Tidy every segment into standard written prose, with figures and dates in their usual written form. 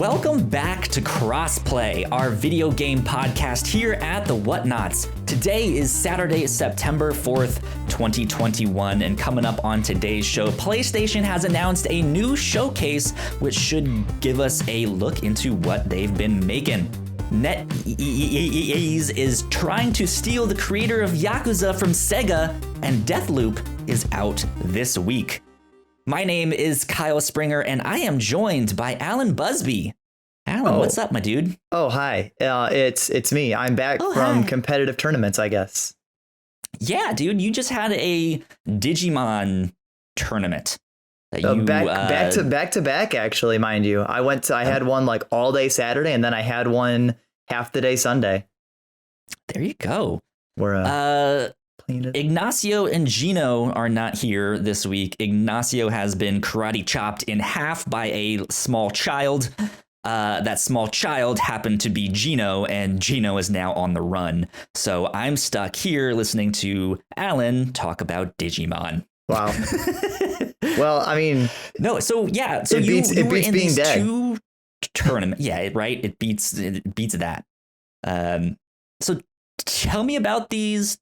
Welcome back to Crossplay, our video game podcast here at the Whatnauts. Today is Saturday, September 4th, 2021, and coming up on today's show, PlayStation has announced a new showcase which should give us a look into what they've been making. NetEase is trying to steal the creator of Yakuza from Sega, and Deathloop is out this week. My name is Kyle Springer, and I am joined by Alan Busby. Alan, what's up, my dude? Oh, hi. It's me. I'm back from competitive tournaments, I guess. Yeah, dude, you just had a Digimon tournament. Back to back, actually, mind you. I had one like all day Saturday, and then I had one half the day Sunday. There you go. Ignacio and Gino are not here this week. Ignacio has been karate chopped in half by a small child. That small child happened to be Gino, and Gino is now on the run. So I'm stuck here listening to Alan talk about Digimon. Wow. Well, I mean, no. So yeah. So it beats in being dead. Two tournament. Yeah, right. It beats that. So tell me about these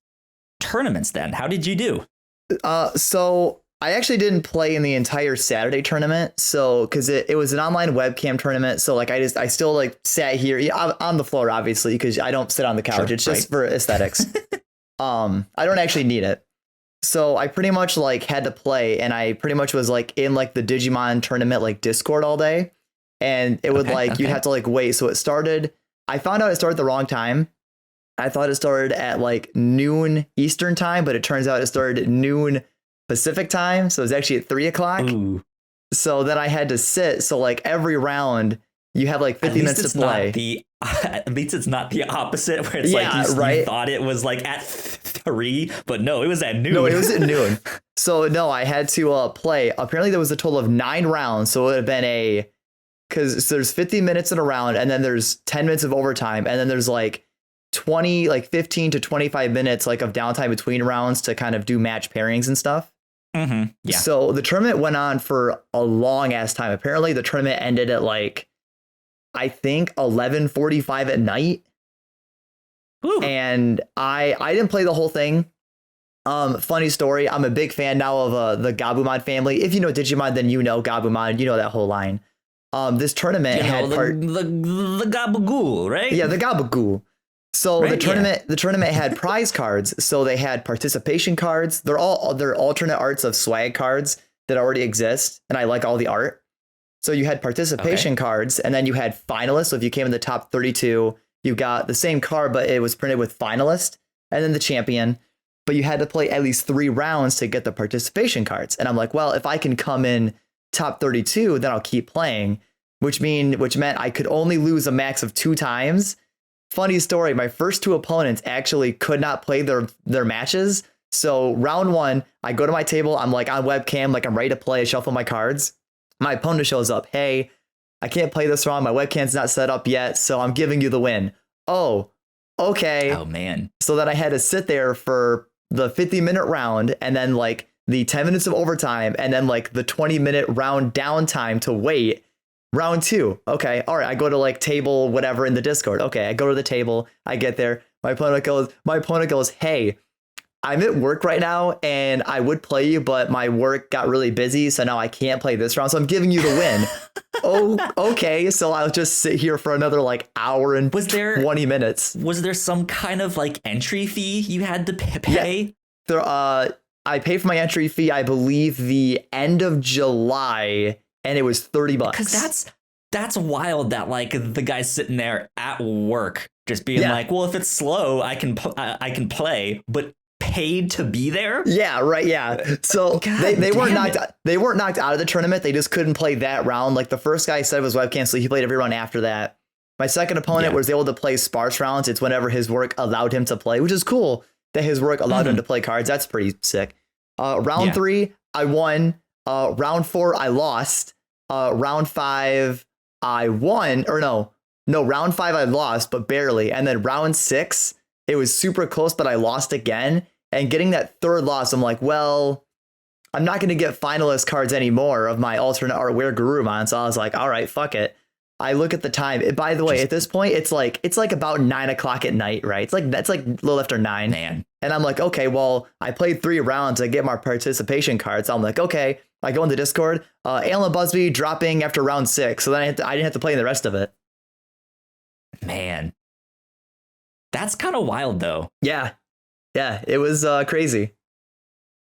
tournaments then. How did you do? So I actually didn't play in the entire Saturday tournament. So because it was an online webcam tournament. So like I still like sat here on the floor, obviously, because I don't sit on the couch. Sure, it's just for aesthetics. I don't actually need it. So I pretty much like had to play, and I pretty much was like in like the Digimon tournament like Discord all day, and it would you'd have to like wait. So I found out it started the wrong time. I thought it started at like noon Eastern time, but it turns out it started at noon Pacific time. So it was actually at 3 o'clock. Ooh. So then I had to sit. So like every round you have like 50 minutes to play. At least it's not the opposite where it's you thought it was like at 3, but no, it was at noon. No, it was at noon. So no, I had to play. Apparently there was a total of 9 rounds. So it would have been because there's 50 minutes in a round, and then there's 10 minutes of overtime. And then there's like 15 to 25 minutes like of downtime between rounds to kind of do match pairings and stuff. Mm-hmm. Yeah. So the tournament went on for a long ass time. Apparently the tournament ended at like, I think 11:45 at night. Ooh. And I didn't play the whole thing. Funny story. I'm a big fan now of the Gabumon family. If you know Digimon, then you know Gabumon. You know that whole line. This tournament had the Gabagool, right? Yeah, the Gabagool. So the tournament had prize cards. So they had participation cards. They're alternate arts of swag cards that already exist, and I like all the art. So you had participation cards, and then you had finalists. So if you came in the top 32, you got the same card, but it was printed with finalist and then the champion. But you had to play at least 3 rounds to get the participation cards. And I'm like, well, if I can come in top 32, then I'll keep playing, which meant I could only lose a max of 2 times. Funny story, my first 2 opponents actually could not play their matches. So round 1, I go to my table, I'm like on webcam, like I'm ready to play, I shuffle my cards. My opponent shows up, hey, I can't play this round, my webcam's not set up yet, so I'm giving you the win. Oh, okay. Oh, man. So then I had to sit there for the 50-minute round, and then like the 10 minutes of overtime, and then like the 20-minute round downtime to wait. Round 2. Okay. All right. I go to like table, whatever in the Discord. Okay. I go to the table. I get there. My opponent goes, hey, I'm at work right now and I would play you, but my work got really busy. So now I can't play this round. So I'm giving you the win. Oh, okay. So I'll just sit here for another like hour and 20 minutes. Was there some kind of like entry fee you had to pay? Yeah. I paid for my entry fee, I believe the end of July. And it was $30. Because that's wild that like the guy's sitting there at work just being like, well, if it's slow, I can play, but paid to be there. Yeah, right. Yeah. So they weren't knocked out of the tournament. They just couldn't play that round. Like the first guy said was webcam, so he played every round after that. My second opponent was able to play sparse rounds. It's whenever his work allowed him to play, which is cool that his work allowed him to play cards. That's pretty sick. Round 3, I won. Round 4, I lost. Round 5, I won. Or no, round 5, I lost, but barely. And then round 6, it was super close, but I lost again. And getting that third loss, I'm like, well, I'm not going to get finalist cards anymore of my alternate art Where Garurumon. So I was like, all right, fuck it. I look at the time. By the way, at this point, it's like about 9 o'clock at night, right? That's like a little after 9. Man. And I'm like, okay, well, I played 3 rounds. I get my participation card. So I'm like, okay, I go into Discord. Alan Busby dropping after round 6. So then I didn't have to play the rest of it. Man. That's kind of wild, though. Yeah. Yeah, it was crazy.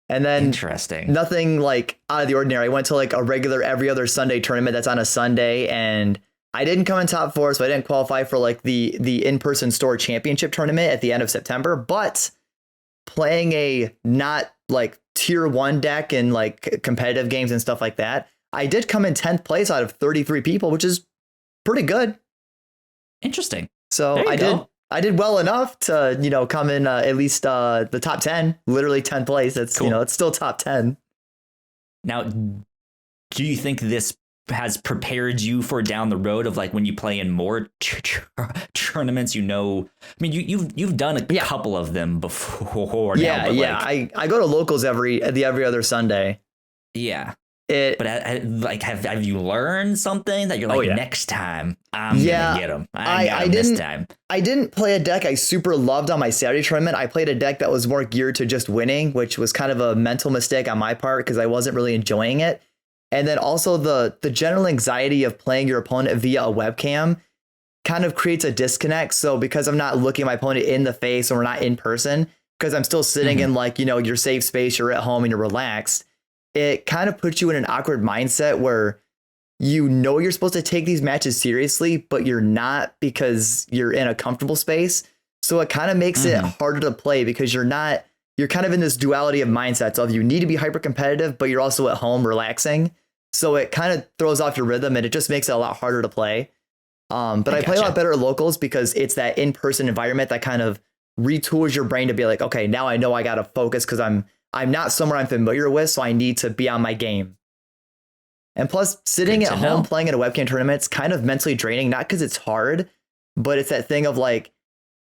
And then interesting. Nothing like out of the ordinary. I went to like a regular every other Sunday tournament that's on a Sunday, and I didn't come in top 4, so I didn't qualify for like the in-person store championship tournament at the end of September. But playing a not like tier 1 deck in like competitive games and stuff like that, I did come in 10th place out of 33 people, which is pretty good. Interesting. So I did well enough to, come in at least the top 10, literally 10th place. That's cool. It's still top 10. Now, do you think this has prepared you for down the road of like when you play in more tournaments? I mean, you've done a couple of them before. Yeah, now, but I go to locals every other Sunday. Yeah. Have you learned something that you're like, next time I'm gonna get them? I didn't this time. I didn't play a deck I super loved on my Saturday tournament. I played a deck that was more geared to just winning, which was kind of a mental mistake on my part because I wasn't really enjoying it. And then also the general anxiety of playing your opponent via a webcam kind of creates a disconnect. So because I'm not looking my opponent in the face or we're not in person, because I'm still sitting in like, your safe space, you're at home and you're relaxed, it kind of puts you in an awkward mindset where you're supposed to take these matches seriously, but you're not because you're in a comfortable space. So it kind of makes it harder to play because you're kind of in this duality of mindsets of you need to be hyper competitive, but you're also at home relaxing. So it kind of throws off your rhythm and it just makes it a lot harder to play. But I play a lot better at locals because it's that in-person environment that kind of retools your brain to be like, okay, now I know I got to focus because I'm not somewhere I'm familiar with, so I need to be on my game. And plus, sitting at home playing at a webcam tournament is kind of mentally draining, not because it's hard, but it's that thing of like,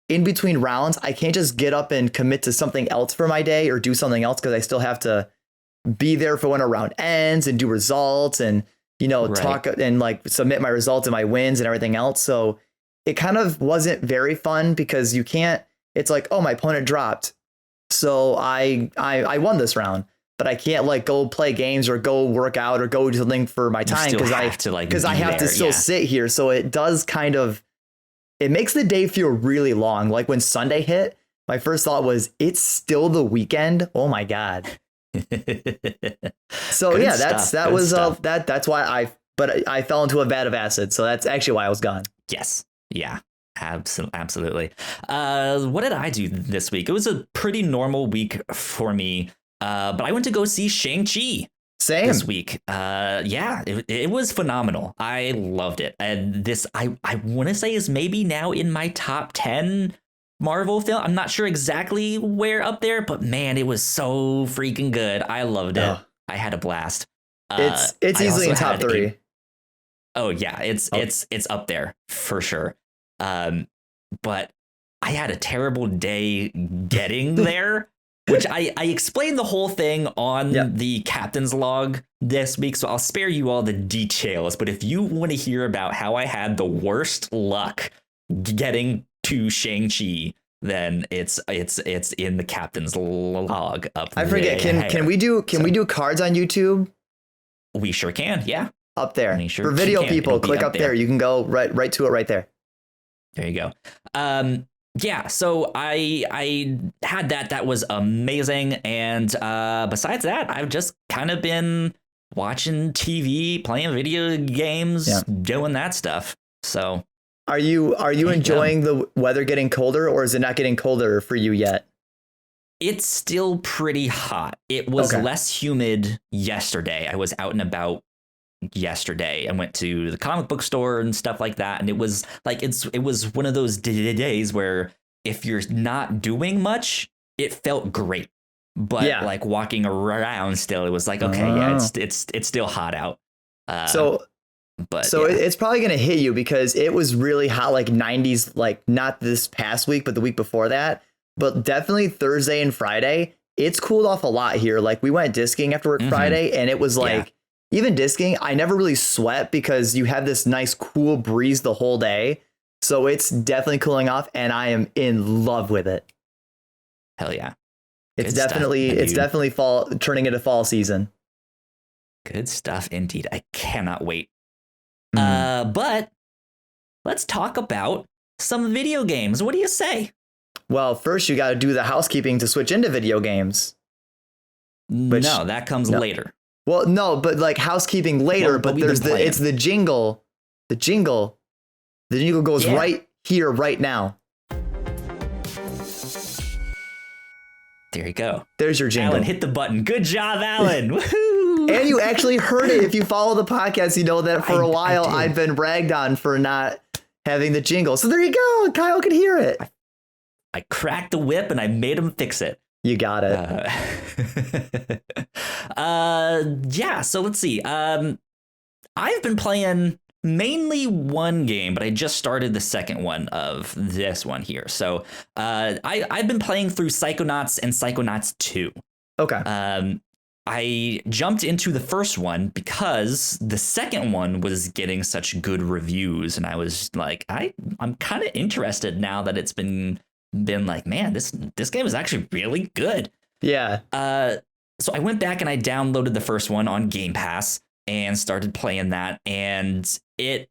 in between rounds, I can't just get up and commit to something else for my day or do something else because I still have to be there for when a round ends and do results and, talk and like submit my results and my wins and everything else. So it kind of wasn't very fun because it's like, oh, my opponent dropped. So I won this round, but I can't like go play games or go work out or go do something for my time because I have to still sit here. So it does it makes the day feel really long. Like when Sunday hit, my first thought was it's still the weekend. Oh my God. So Good yeah, stuff. That's why I fell into a vat of acid. So that's actually why I was gone. Yes. Yeah. Absolutely. What did I do this week? It was a pretty normal week for me, but I went to go see Shang-Chi this week. It was phenomenal. I loved it. And this, I want to say, is maybe now in my top 10 Marvel film. I'm not sure exactly where up there, but man, it was so freaking good. I loved it. I had a blast. It's easily in top 3. It's up there for sure. But I had a terrible day getting there, which I explained the whole thing on the captain's log this week. So I'll spare you all the details. But if you want to hear about how I had the worst luck getting to Shang-Chi, then it's in the captain's log up there. I forget. Can we do cards on YouTube? We sure can. Yeah. Up there. For video people, click up there. You can go right to it right there. There you go. So I had that was amazing. And besides that, I've just kind of been watching TV, playing video games, doing that stuff. So are you enjoying the weather getting colder, or is it not getting colder for you yet? It's still pretty hot. It was less humid yesterday. I was out and about yesterday and went to the comic book store and stuff like that, and it was like it was one of those days where if you're not doing much, it felt great, but like walking around still, it was like it's still hot out. It's probably gonna hit you because it was really hot, like 90s, like not this past week but the week before that, but definitely Thursday and Friday it's cooled off a lot here. Like we went disc skiing after work Friday, and it was like even disking, I never really sweat because you have this nice cool breeze the whole day. So it's definitely cooling off, and I am in love with it. Hell yeah. It's definitely fall, turning into fall season. Good stuff indeed. I cannot wait. But let's talk about some video games. What do you say? Well, first you got to do the housekeeping to switch into video games. No, that comes later. Well, no, but like housekeeping later, but there's it's the jingle. The jingle goes right here, right now. There you go. There's your jingle. Alan, hit the button. Good job, Alan. Woohoo! And you actually heard it. If you follow the podcast, you know that for a while I've been ragged on for not having the jingle. So there you go. Kyle could hear it. I cracked the whip and I made him fix it. You got it. Yeah, so let's see. I've been playing mainly one game, but I just started the second one of this one here. So I've been playing through Psychonauts and Psychonauts 2. Okay. I jumped into the first one because the second one was getting such good reviews, and I was like, I'm kind of interested now that it's been like, man, this game is actually really good. Yeah. So I went back and I downloaded the first one on Game Pass and started playing that, and it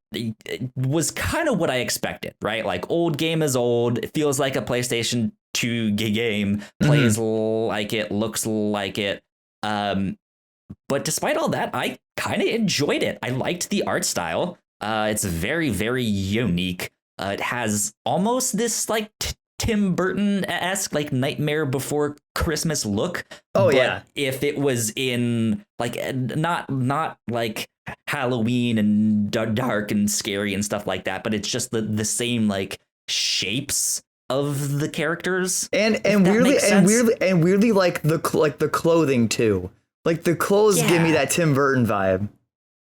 was kind of what I expected, right? Like, old game is old. It feels like a PlayStation 2 game, plays like it, looks like it. But despite all that, I kind of enjoyed it. I liked the art style. It's very, very unique. It has almost this like Tim Burton-esque, like Nightmare Before Christmas look. Oh, but yeah. if it was in like not like Halloween and dark and scary and stuff like that, but it's just the same like shapes of the characters, and weirdly like the clothing too. Like the clothes give me that Tim Burton vibe.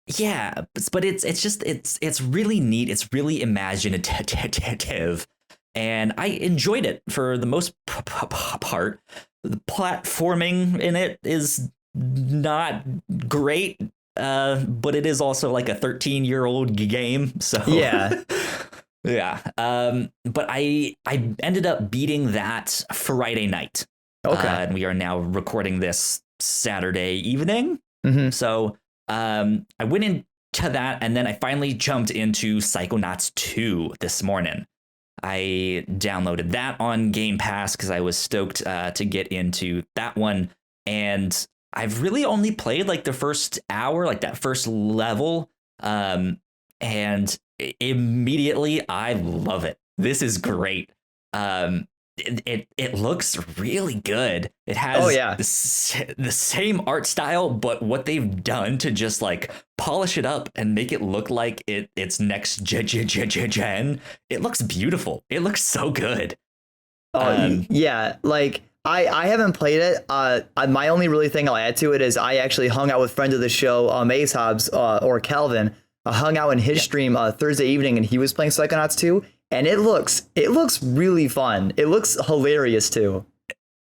Yeah, but it's really neat. It's really imaginative, and I enjoyed it for the most part. The platforming in it is not great, but it is also like a 13-year-old game. So yeah. Yeah. But I ended up beating that Friday night. Okay. And we are now recording this Saturday evening. Mm-hmm. So I went into that, and then I finally jumped into Psychonauts 2 this morning. I downloaded that on Game Pass because I was stoked to get into that one. And I've really only played like the first hour, like that first level. And immediately I love it. This is great. It looks really good. It has the same art style, but what they've done to just like polish it up and make it look like it's next gen. It looks beautiful. It looks so good. Yeah, like I haven't played it. My only really thing I'll add to it is I actually hung out with friend of the show, Maze Hobbs, or Calvin. I hung out in his stream Thursday evening, and he was playing Psychonauts 2, and it looks really fun. It looks hilarious too.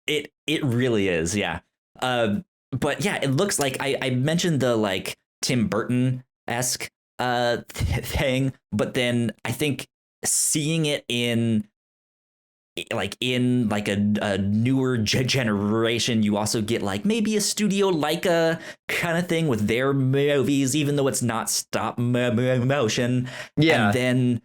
It really is, yeah. But yeah, it looks like I mentioned the like Tim Burton-esque thing, but then I think seeing it in a newer generation, you also get like maybe a Studio Leica kind of thing with their movies, even though it's not stop motion. Yeah. And then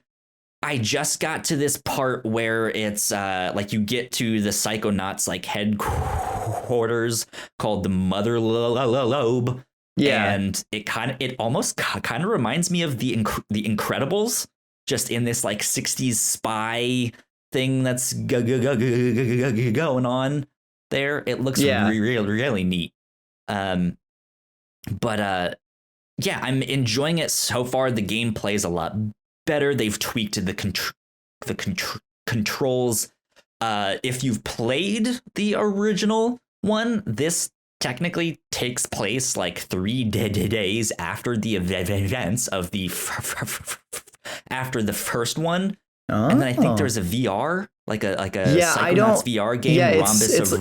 I just got to this part where it's like you get to the Psychonauts like headquarters called the Mother Lobe. Yeah. And it almost kind of reminds me of the Incredibles, just in this like 60s spy thing that's going on there. It looks really neat. But yeah, I'm enjoying it so far. The game plays a lot better. They've tweaked the controls. If you've played the original one, this technically takes place like 3 days after the events of the after the first one. And then I think Oh. there's a VR, like a Yeah, I Psychonauts don't. VR game, Yeah, Rhombus of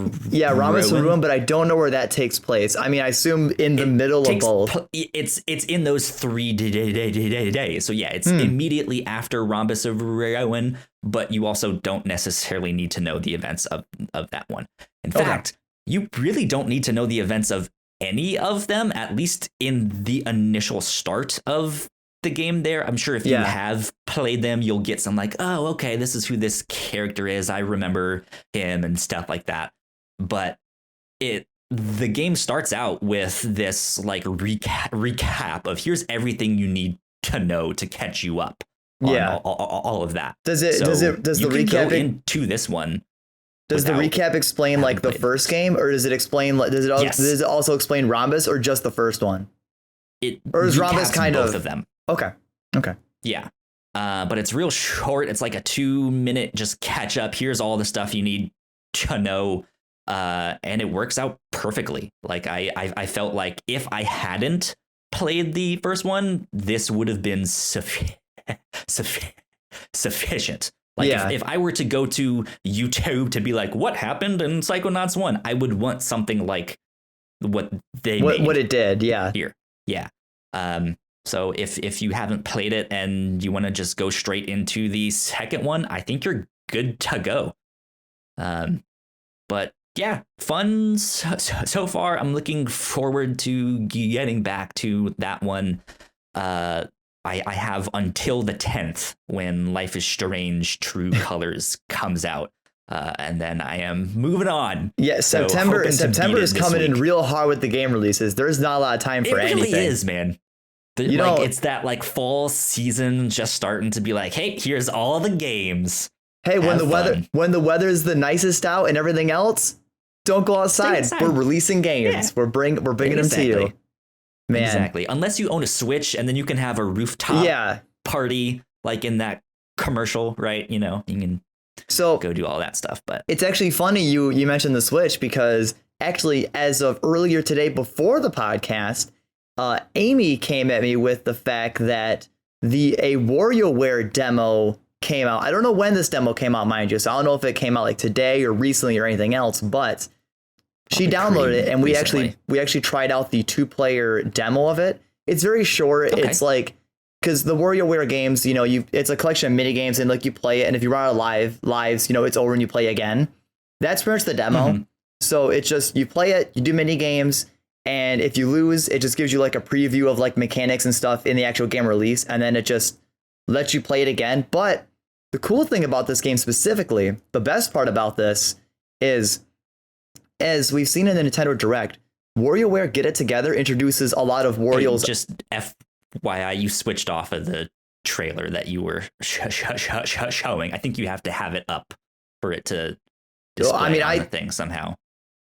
Rhombus of Ruin. Ruin, but I don't know where that takes place. I mean, I assume in the middle of both. It's in those 3 days. So yeah, it's immediately after Rhombus of Ruin, but you also don't necessarily need to know the events of that one. In fact, you really don't need to know the events of any of them, at least in the initial start of the game there. I'm sure if you have played them, you'll get some like, oh, okay, this is who this character is. I remember him and stuff like that. But the game starts out with this like recap of here's everything you need to know to catch you up on all of that. Does the recap go into this one? Does the recap explain like the first game, or does it explain does it also explain Rhombus, or just the first one? Or is Rhombus kind both of them? Okay. Yeah. But it's real short. It's like a 2-minute just catch up. Here's all the stuff you need to know. And it works out perfectly. Like I felt like if I hadn't played the first one, this would have been sufficient. Like if I were to go to YouTube to be like, what happened in Psychonauts 1, I would want something like what it did. Yeah. Here. Yeah. So if you haven't played it and you want to just go straight into the second one, I think you're good to go. But yeah, fun so far. I'm looking forward to getting back to that one. I have until the 10th when Life is Strange True Colors comes out. And then I am moving on. Yeah, September is coming in real hard with the game releases. There's not a lot of time for anything. It really is, man. It's that like fall season just starting to be like, hey, here's all the games. Hey, when the weather's the nicest out and everything else, don't go outside. We're releasing games. Yeah. We're bringing them to you. Man. Exactly. Unless you own a Switch, and then you can have a rooftop party like in that commercial, right? You know, you can go do all that stuff. But it's actually funny you mentioned the Switch, because actually as of earlier today before the podcast, Amy came at me with the fact that a WarioWare demo came out. I don't know when this demo came out, mind you. So I don't know if it came out like today or recently or anything else, but she downloaded it and we actually tried out the 2-player demo of it. It's very short. Okay. It's like, because the WarioWare games, you know, it's a collection of mini games, and like you play it, and if you run out of lives, you know, it's over and you play again. That's pretty much the demo. Mm-hmm. So it's just, you play it, you do mini games, and if you lose, it just gives you like a preview of like mechanics and stuff in the actual game release, and then it just lets you play it again. But the cool thing about this game specifically, the best part about this is, as we've seen in the Nintendo Direct, WarioWare Get It Together introduces a lot of Wario's. Just FYI, you switched off of the trailer that you were showing. I think you have to have it up for it to display on the thing somehow.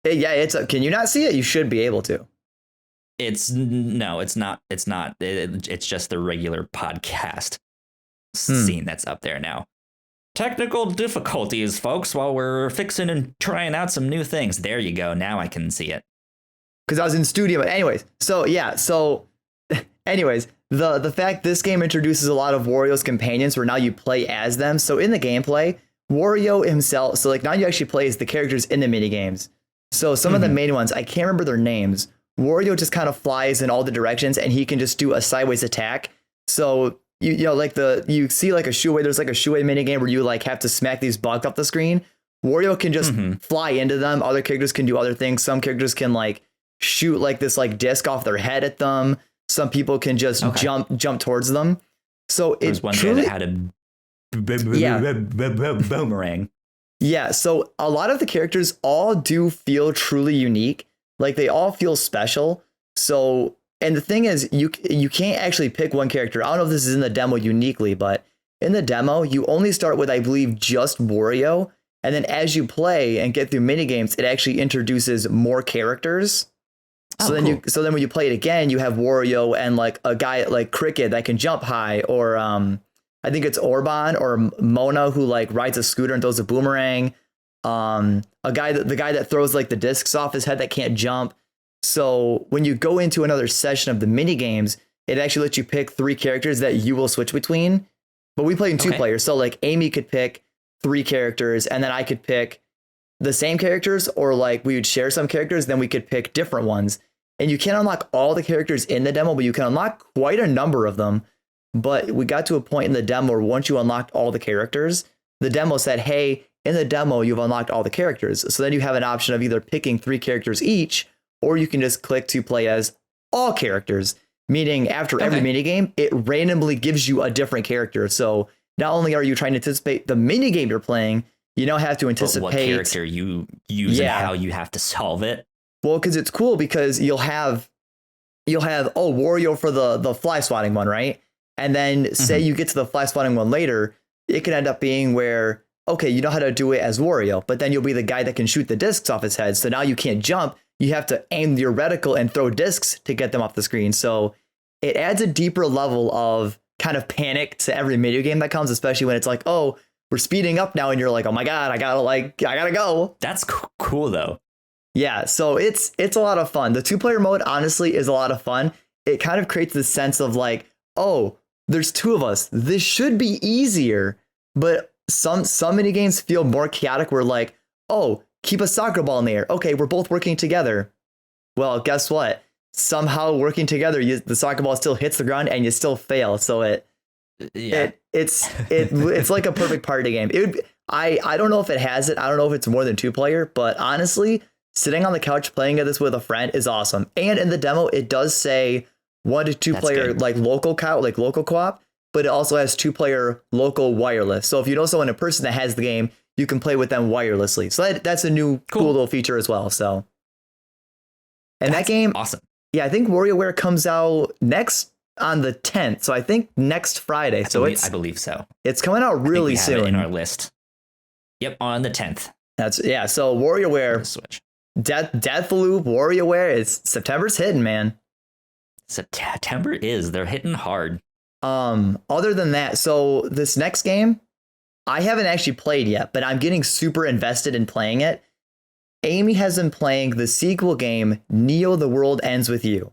Yeah, can you not see it? You should be able to. It's not. It's just the regular podcast scene that's up there now. Technical difficulties, folks, while we're fixing and trying out some new things. There you go. Now I can see it. Because I was in studio. But anyways, the fact this game introduces a lot of Wario's companions where now you play as them. So in the gameplay, Wario himself, so like now you actually play as the characters in the mini games. So some of the main ones, I can't remember their names. Wario just kind of flies in all the directions, and he can just do a sideways attack. So you know, like you see like a shoe-away, there's like a shoe-away minigame where you like have to smack these bugs off the screen. Wario can just fly into them. Other characters can do other things. Some characters can like shoot like this like disc off their head at them. Some people can just jump towards them. So there's one guy that had a boomerang. Yeah, so a lot of the characters all do feel truly unique. Like they all feel special. So, and the thing is, you can't actually pick one character. I don't know if this is in the demo uniquely, but in the demo, you only start with, I believe, just Wario. And then as you play and get through minigames, it actually introduces more characters. So then when you play it again, you have Wario and like a guy like Cricket that can jump high, or I think it's Orban or Mona who like rides a scooter and throws a boomerang. The guy that throws like the discs off his head that can't jump. So when you go into another session of the mini games, it actually lets you pick 3 characters that you will switch between. but we played in 2 players. So like Amy could pick 3 characters, and then I could pick the same characters, or like we would share some characters, then we could pick different ones. And you can't unlock all the characters in the demo, but you can unlock quite a number of them. But we got to a point in the demo where once you unlocked all the characters, the demo said, hey, in the demo, you've unlocked all the characters. So then you have an option of either picking 3 characters each, or you can just click to play as all characters, meaning after every minigame, it randomly gives you a different character. So not only are you trying to anticipate the minigame you're playing, you now have to anticipate what character you use and how you have to solve it. Well, because it's cool because you'll have Wario for the fly swatting one, right? And then say you get to the fly swatting one later, it could end up being where, okay, you know how to do it as Wario, but then you'll be the guy that can shoot the discs off his head. So now you can't jump. You have to aim your reticle and throw discs to get them off the screen. So it adds a deeper level of kind of panic to every video game that comes, especially when it's like, oh, we're speeding up now. And you're like, oh my God, I gotta go. That's cool though. Yeah. So it's a lot of fun. The 2-player mode, honestly, is a lot of fun. It kind of creates this sense of like, oh, there's 2 of us. This should be easier. But some mini games feel more chaotic. We're like, oh, keep a soccer ball in the air. Okay, we're both working together. Well, guess what? Somehow working together, the soccer ball still hits the ground and you still fail. So it's like a perfect party game. I don't know if it has it. I don't know if it's more than 2-player, but honestly, sitting on the couch playing this with a friend is awesome. And in the demo, it does say 1 to 2-player like local co-op, but it also has 2-player local wireless. So if you know someone in person that has the game, you can play with them wirelessly. So that's a new cool little feature as well. So, and that game, awesome. Yeah, I think WarioWare comes out next on the 10th. So I think next Friday. I believe so. It's coming out really soon. It in our list. Yep, on the 10th. So WarioWare, Switch. Deathloop, WarioWare, September's hitting, man. They're hitting hard. Other than that, so this next game, I haven't actually played yet, but I'm getting super invested in playing it. Amy has been playing the sequel game, Neo: The World Ends With You.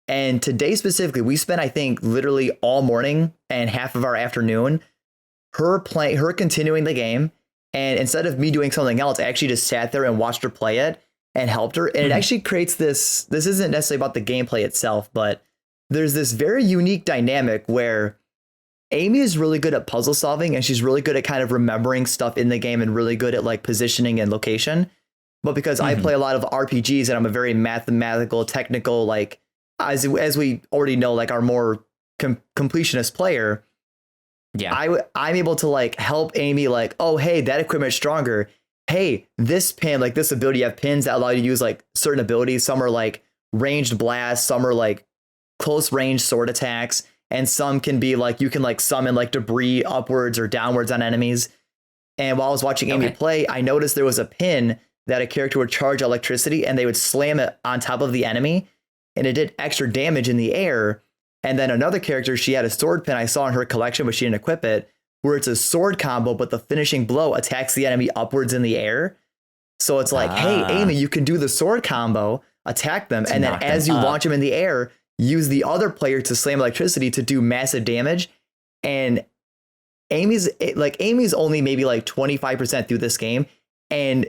And today specifically, we spent, I think, literally all morning and half of our afternoon her continuing the game. And instead of me doing something else, I actually just sat there and watched her play it and helped her. And it actually creates this isn't necessarily about the gameplay itself, but there's this very unique dynamic where Amy is really good at puzzle solving and she's really good at kind of remembering stuff in the game and really good at like positioning and location. But because I play a lot of RPGs and I'm a very mathematical, technical, like as we already know, like our more completionist player. Yeah, I'm able to like help Amy like, oh, hey, that equipment's stronger. Hey, this pin, like this ability, you have pins that allow you to use like certain abilities. Some are like ranged blasts, some are like close range sword attacks, and some can be like you can like summon like debris upwards or downwards on enemies. And while I was watching Amy play, I noticed there was a pin that a character would charge electricity and they would slam it on top of the enemy and it did extra damage in the air. And then another character, she had a sword pin I saw in her collection, but she didn't equip it, where it's a sword combo, but the finishing blow attacks the enemy upwards in the air. So it's like, hey, Amy, you can do the sword combo, attack them, and then as you launch them in the air, use the other player to slam electricity to do massive damage. And Amy's only maybe like 25% through this game, and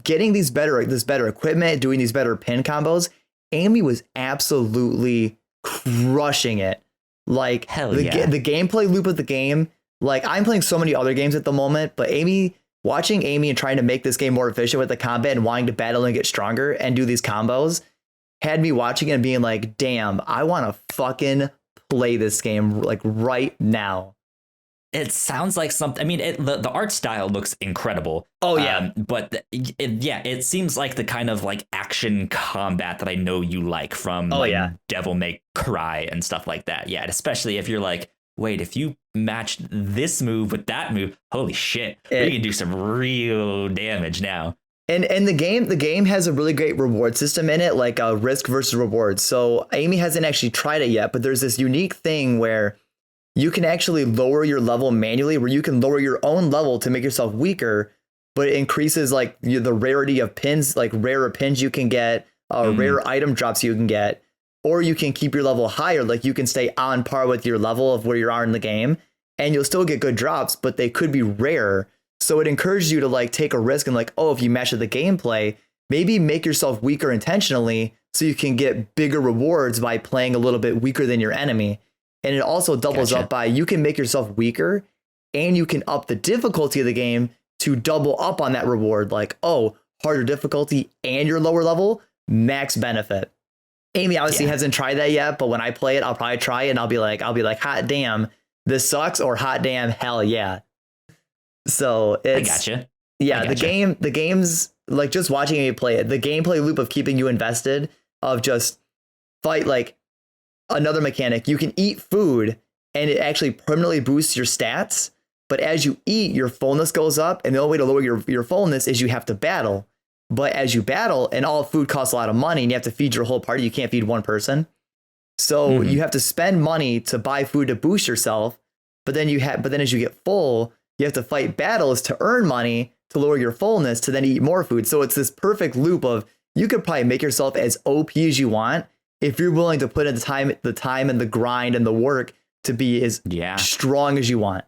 getting this better equipment, doing these better pin combos, Amy was absolutely crushing it. Like the gameplay loop of the game. Like I'm playing so many other games at the moment, but watching Amy and trying to make this game more efficient with the combat and wanting to battle and get stronger and do these combos had me watching it and being like, damn, I want to fucking play this game like right now. It sounds like something. I mean, the art style looks incredible. Oh yeah, but it seems like the kind of like action combat that I know you like from Devil May Cry and stuff like that. Yeah, especially if you're like, wait, if you matched this move with that move, holy shit, we can do some real damage now. And the game has a really great reward system in it, like a risk versus reward. So Amy hasn't actually tried it yet, but there's this unique thing where you can actually lower your level manually, where you can lower your own level to make yourself weaker, but it increases like the rarity of pins, like rarer pins you can get, rare item drops you can get, or you can keep your level higher, like you can stay on par with your level of where you are in the game. and you'll still get good drops, but they could be rare. So it encourages you to like take a risk and like, oh, if you match with the gameplay, maybe make yourself weaker intentionally so you can get bigger rewards by playing a little bit weaker than your enemy. And it also doubles up by you can make yourself weaker and you can up the difficulty of the game to double up on that reward. Like, oh, harder difficulty and your lower level, max benefit. Amy obviously hasn't tried that yet, but when I play it, I'll probably try it and I'll be like, hot damn, this sucks, or hot damn, hell yeah. So it's, I gotcha. Yeah, the game's like just watching Amy play it, the gameplay loop of keeping you invested, of just fight like another mechanic. You can eat food and it actually permanently boosts your stats. But as you eat, your fullness goes up. And the only way to lower your fullness is you have to battle. But as you battle, and all food costs a lot of money and you have to feed your whole party, you can't feed one person. So you have to spend money to buy food to boost yourself. But then as you get full, you have to fight battles to earn money to lower your fullness to then eat more food. So it's this perfect loop of you could probably make yourself as OP as you want if you're willing to put in the time and the grind and the work to be as strong as you want.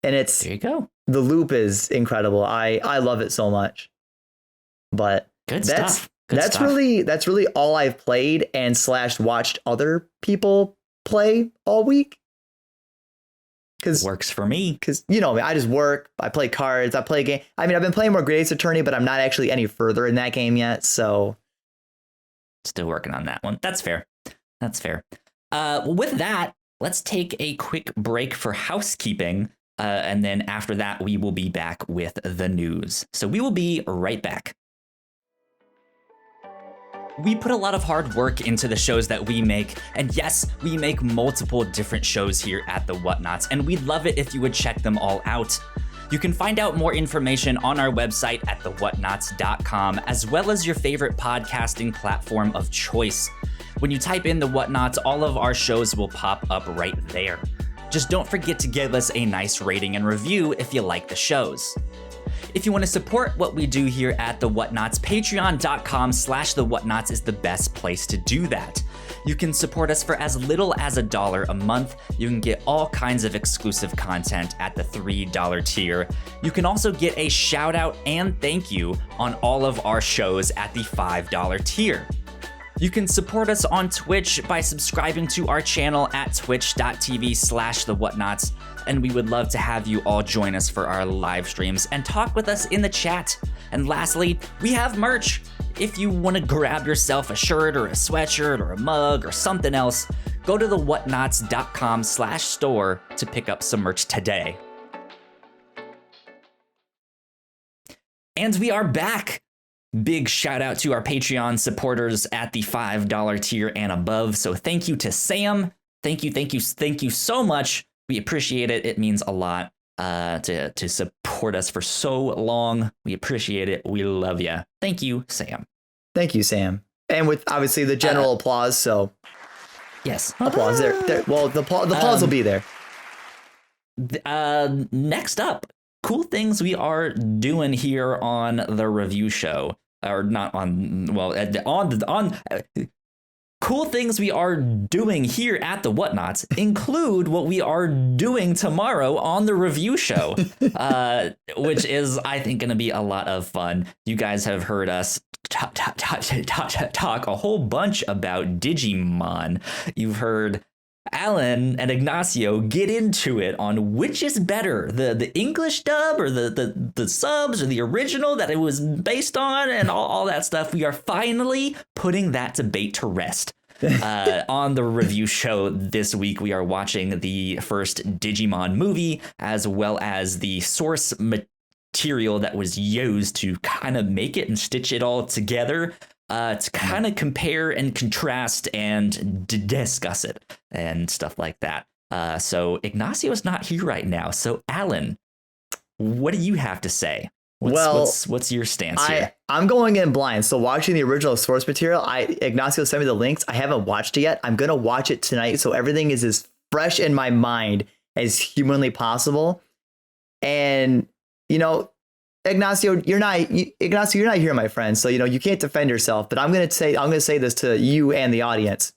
And there you go. The loop is incredible. I love it so much. But that's really all I've played and / watched other people play all week. Cause works for me. Because, you know, I just work, I play cards, I play a game. I mean, I've been playing more Great Ace Attorney, but I'm not actually any further in that game yet. So still working on that one. That's fair. With that, let's take a quick break for housekeeping. And then after that, we will be back with the news. So we will be right back. We put a lot of hard work into the shows that we make, and yes, we make multiple different shows here at the Whatnauts, and we'd love it if you would check them all out. You can find out more information on our website at thewhatnauts.com, as well as your favorite podcasting platform of choice. When you type in the Whatnauts, all of our shows will pop up right there. Just don't forget to give us a nice rating and review if you like the shows. If you want to support what we do here at The Whatnauts, patreon.com/The Whatnauts is the best place to do that. You can support us for as little as $1 a month. You can get all kinds of exclusive content at the $3 tier. You can also get a shout out and thank you on all of our shows at the $5 tier. You can support us on Twitch by subscribing to our channel at twitch.tv/The Whatnauts, and we would love to have you all join us for our live streams and talk with us in the chat. And lastly, we have merch. If you want to grab yourself a shirt or a sweatshirt or a mug or something else, go to thewhatnauts.com/store to pick up some merch today. And we are back. Big shout out to our Patreon supporters at the $5 tier and above. So thank you to Sam. Thank you so much. We appreciate it. It means a lot to support us for so long. We appreciate it. We love you. Thank you, Sam. Thank you, Sam. And with obviously the general applause. So yes, applause there. Well, the applause will be there. Next up, cool things we are doing here on the review show. Or not on, well, on cool things we are doing here at the Whatnauts include what we are doing tomorrow on the review show, which is, I think, going to be a lot of fun. You guys have heard us talk a whole bunch about Digimon. You've heard Alan and Ignacio get into it on which is better, the English dub or the subs or the original that it was based on, and all that stuff. We are finally putting that debate to rest. On the review show this week, we are watching the first Digimon movie, as well as the source material that was used to kind of make it and stitch it all together. To kind of compare and contrast and discuss it and stuff like that. So Ignacio's not here right now. So Alan, what do you have to say? What's your stance here? I'm going in blind. So watching the original source material, Ignacio sent me the links. I haven't watched it yet. I'm going to watch it tonight. So everything is as fresh in my mind as humanly possible. And, you know, Ignacio, you're not here, my friend. So, you know, you can't defend yourself, but I'm going to say this to you and the audience.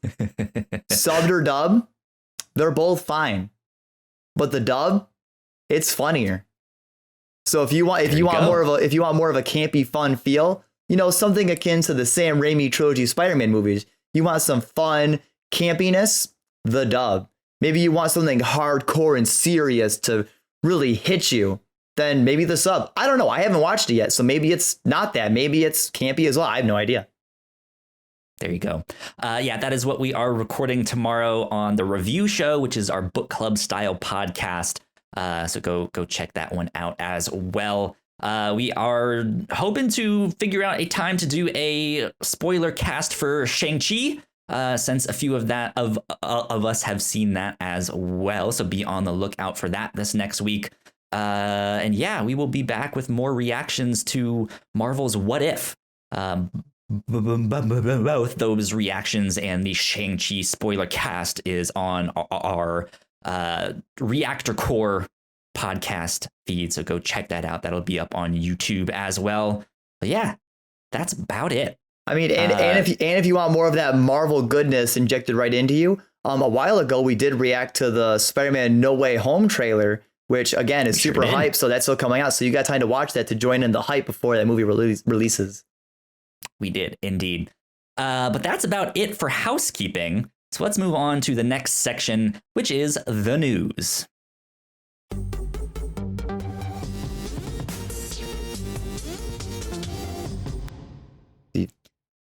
Subbed or dub, they're both fine. but the dub, it's funnier. So if you want more of a campy fun feel, something akin to the Sam Raimi trilogy Spider-Man movies, you want some fun campiness, the dub. Maybe you want something hardcore and serious to really hit you, then maybe the sub. I don't know. I haven't watched it yet, so maybe it's not that. Maybe it's campy as well. I have no idea. There you go. Yeah, that is what we are recording tomorrow on the review show, which is our book club style podcast. So go check that one out as well. We are hoping to figure out a time to do a spoiler cast for Shang-Chi, since a few of us have seen that as well. So be on the lookout for that this next week. And yeah, we will be back with more reactions to Marvel's What If. Both those reactions and the Shang-Chi spoiler cast is on our Reactor Core podcast feed, so go check that out. That'll be up on YouTube as well. But yeah, that's about it. I mean, and if you want more of that Marvel goodness injected right into you, a while ago we did react to the Spider-Man No Way Home trailer, which again is super hype. So that's still coming out. So you got time to watch that to join in the hype before that movie releases. We did indeed. But that's about it for housekeeping. So let's move on to the next section, which is the news.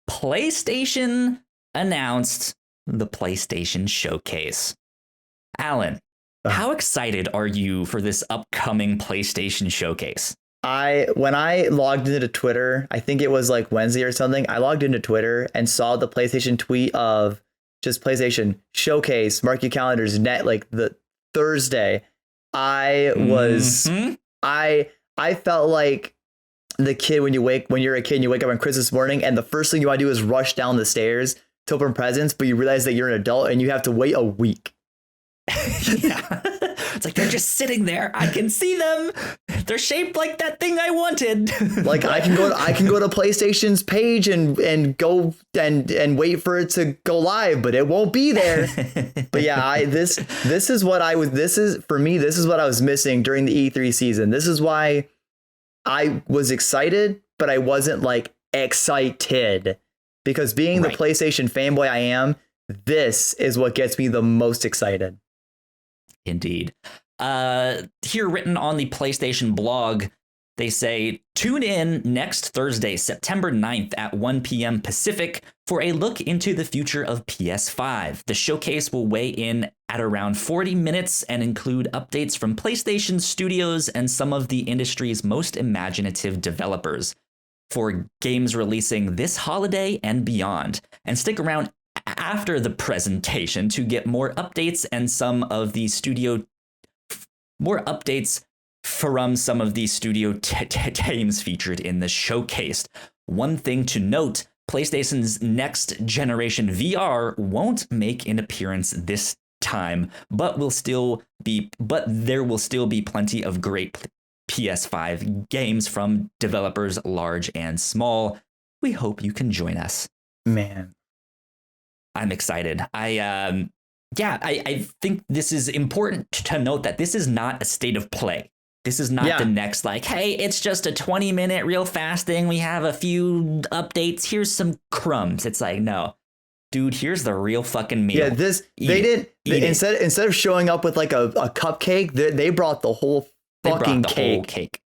PlayStation announced the PlayStation Showcase. Alan, how excited are you for this upcoming PlayStation Showcase? When I logged into Twitter, I think it was like Wednesday or something, I logged into Twitter and saw the PlayStation tweet of just PlayStation Showcase, mark your calendars, like the Thursday. I felt like the kid when you're a kid and you wake up on Christmas morning and the first thing you want to do is rush down the stairs to open presents, but you realize that you're an adult and you have to wait a week. Yeah. It's like they're just sitting there. I can see them. They're shaped like that thing I wanted. Like I can go to PlayStation's page and go and wait for it to go live, but it won't be there. But yeah, this is what I was missing during the E3 season. This is why I was excited, but I wasn't like excited, because being the PlayStation fanboy I am, this is what gets me the most excited. Indeed. Here written on the PlayStation blog, they say, tune in next Thursday, September 9th at 1 p.m. Pacific for a look into the future of PS5. The showcase will weigh in at around 40 minutes and include updates from PlayStation Studios and some of the industry's most imaginative developers for games releasing this holiday and beyond. And stick around after the presentation to get more updates and more updates from some of the studio teams featured in the showcase. One thing to note, PlayStation's next generation VR won't make an appearance this time, but there will still be plenty of great PS5 games from developers large and small. We hope you can join us. Man, I'm excited. I think this is important to note that this is not a state of play. This is not the next, like, hey, it's just a 20-minute real fast thing. We have a few updates. Here's some crumbs. It's like, no, dude, here's the real fucking meal. Yeah, instead of showing up with like a cupcake, they brought the whole fucking cake.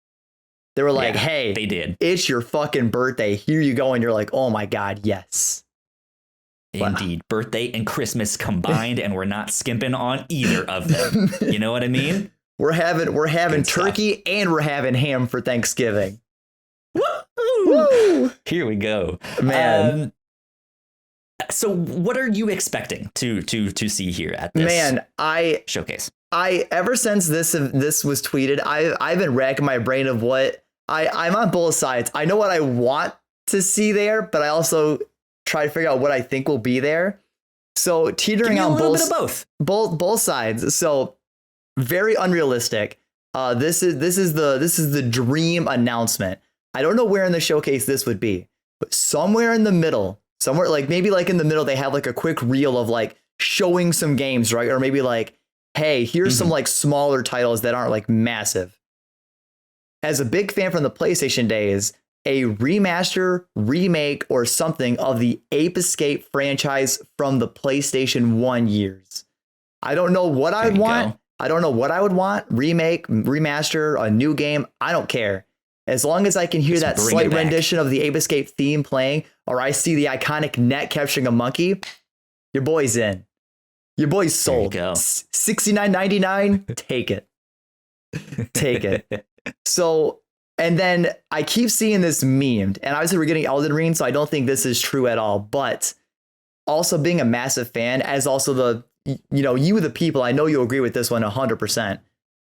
They were like, hey, they did. It's your fucking birthday. Here you go. And you're like, oh my God, yes. Indeed. Wow. Birthday and Christmas combined, and we're not skimping on either of them. You know what I mean? We're having turkey and we're having ham for Thanksgiving. Woo! Here we go. Man. So what are you expecting to see here at this showcase? Ever since this was tweeted, I've been racking my brain of what I'm on both sides. I know what I want to see there, but I also try to figure out what I think will be there. So teetering on both sides. So very unrealistic. This is the dream announcement. I don't know where in the showcase this would be, but somewhere in the middle, somewhere like maybe like in the middle, they have like a quick reel of like showing some games, right? Or maybe like hey, here's some like smaller titles that aren't like massive. As a big fan from the PlayStation days, a remaster, remake, or something of the Ape Escape franchise from the PlayStation 1 years. I don't know what I would want. Go. I don't know what I would want. Remake, remaster, a new game. I don't care. As long as I can hear that slight rendition of the Ape Escape theme playing, or I see the iconic net capturing a monkey, your boy's in. Your boy's sold. $69.99. Take it. Take it. So, and then I keep seeing this memed, and obviously we're getting Elden Ring, so I don't think this is true at all. But also being a massive fan, as also the, you the people, I know you'll agree with this one 100%.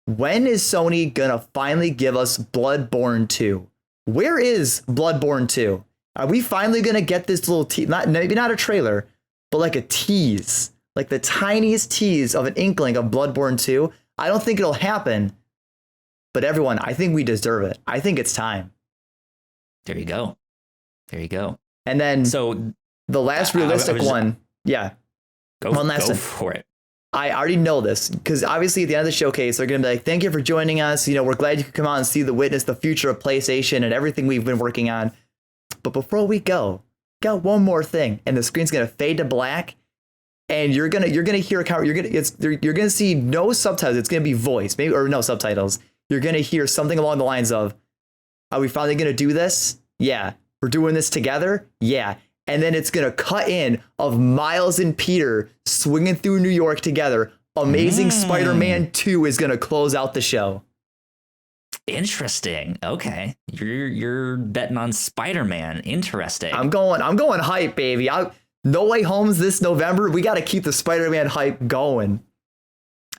When is Sony gonna finally give us Bloodborne 2? Where is Bloodborne 2? Are we finally gonna get this little maybe not a trailer, but like a tease, like the tiniest tease of an inkling of Bloodborne 2? I don't think it'll happen. But everyone, I think we deserve it. I think it's time. There you go. There you go. And then so the last realistic one. Yeah. Go for it. I already know this because obviously at the end of the showcase, they're going to be like, thank you for joining us. We're glad you could come out and see witness the future of PlayStation and everything we've been working on. But before we got one more thing, and the screen's going to fade to black. And you're gonna hear you're gonna see no subtitles. It's gonna be voice, maybe, or no subtitles. You're going to hear something along the lines of, are we finally going to do this? Yeah. We're doing this together? Yeah. And then it's going to cut in of Miles and Peter swinging through New York together. Amazing Spider-Man 2 is going to close out the show. Interesting. Okay. You're betting on Spider-Man. Interesting. I'm going hype, baby. No Way Home's this November. We got to keep the Spider-Man hype going.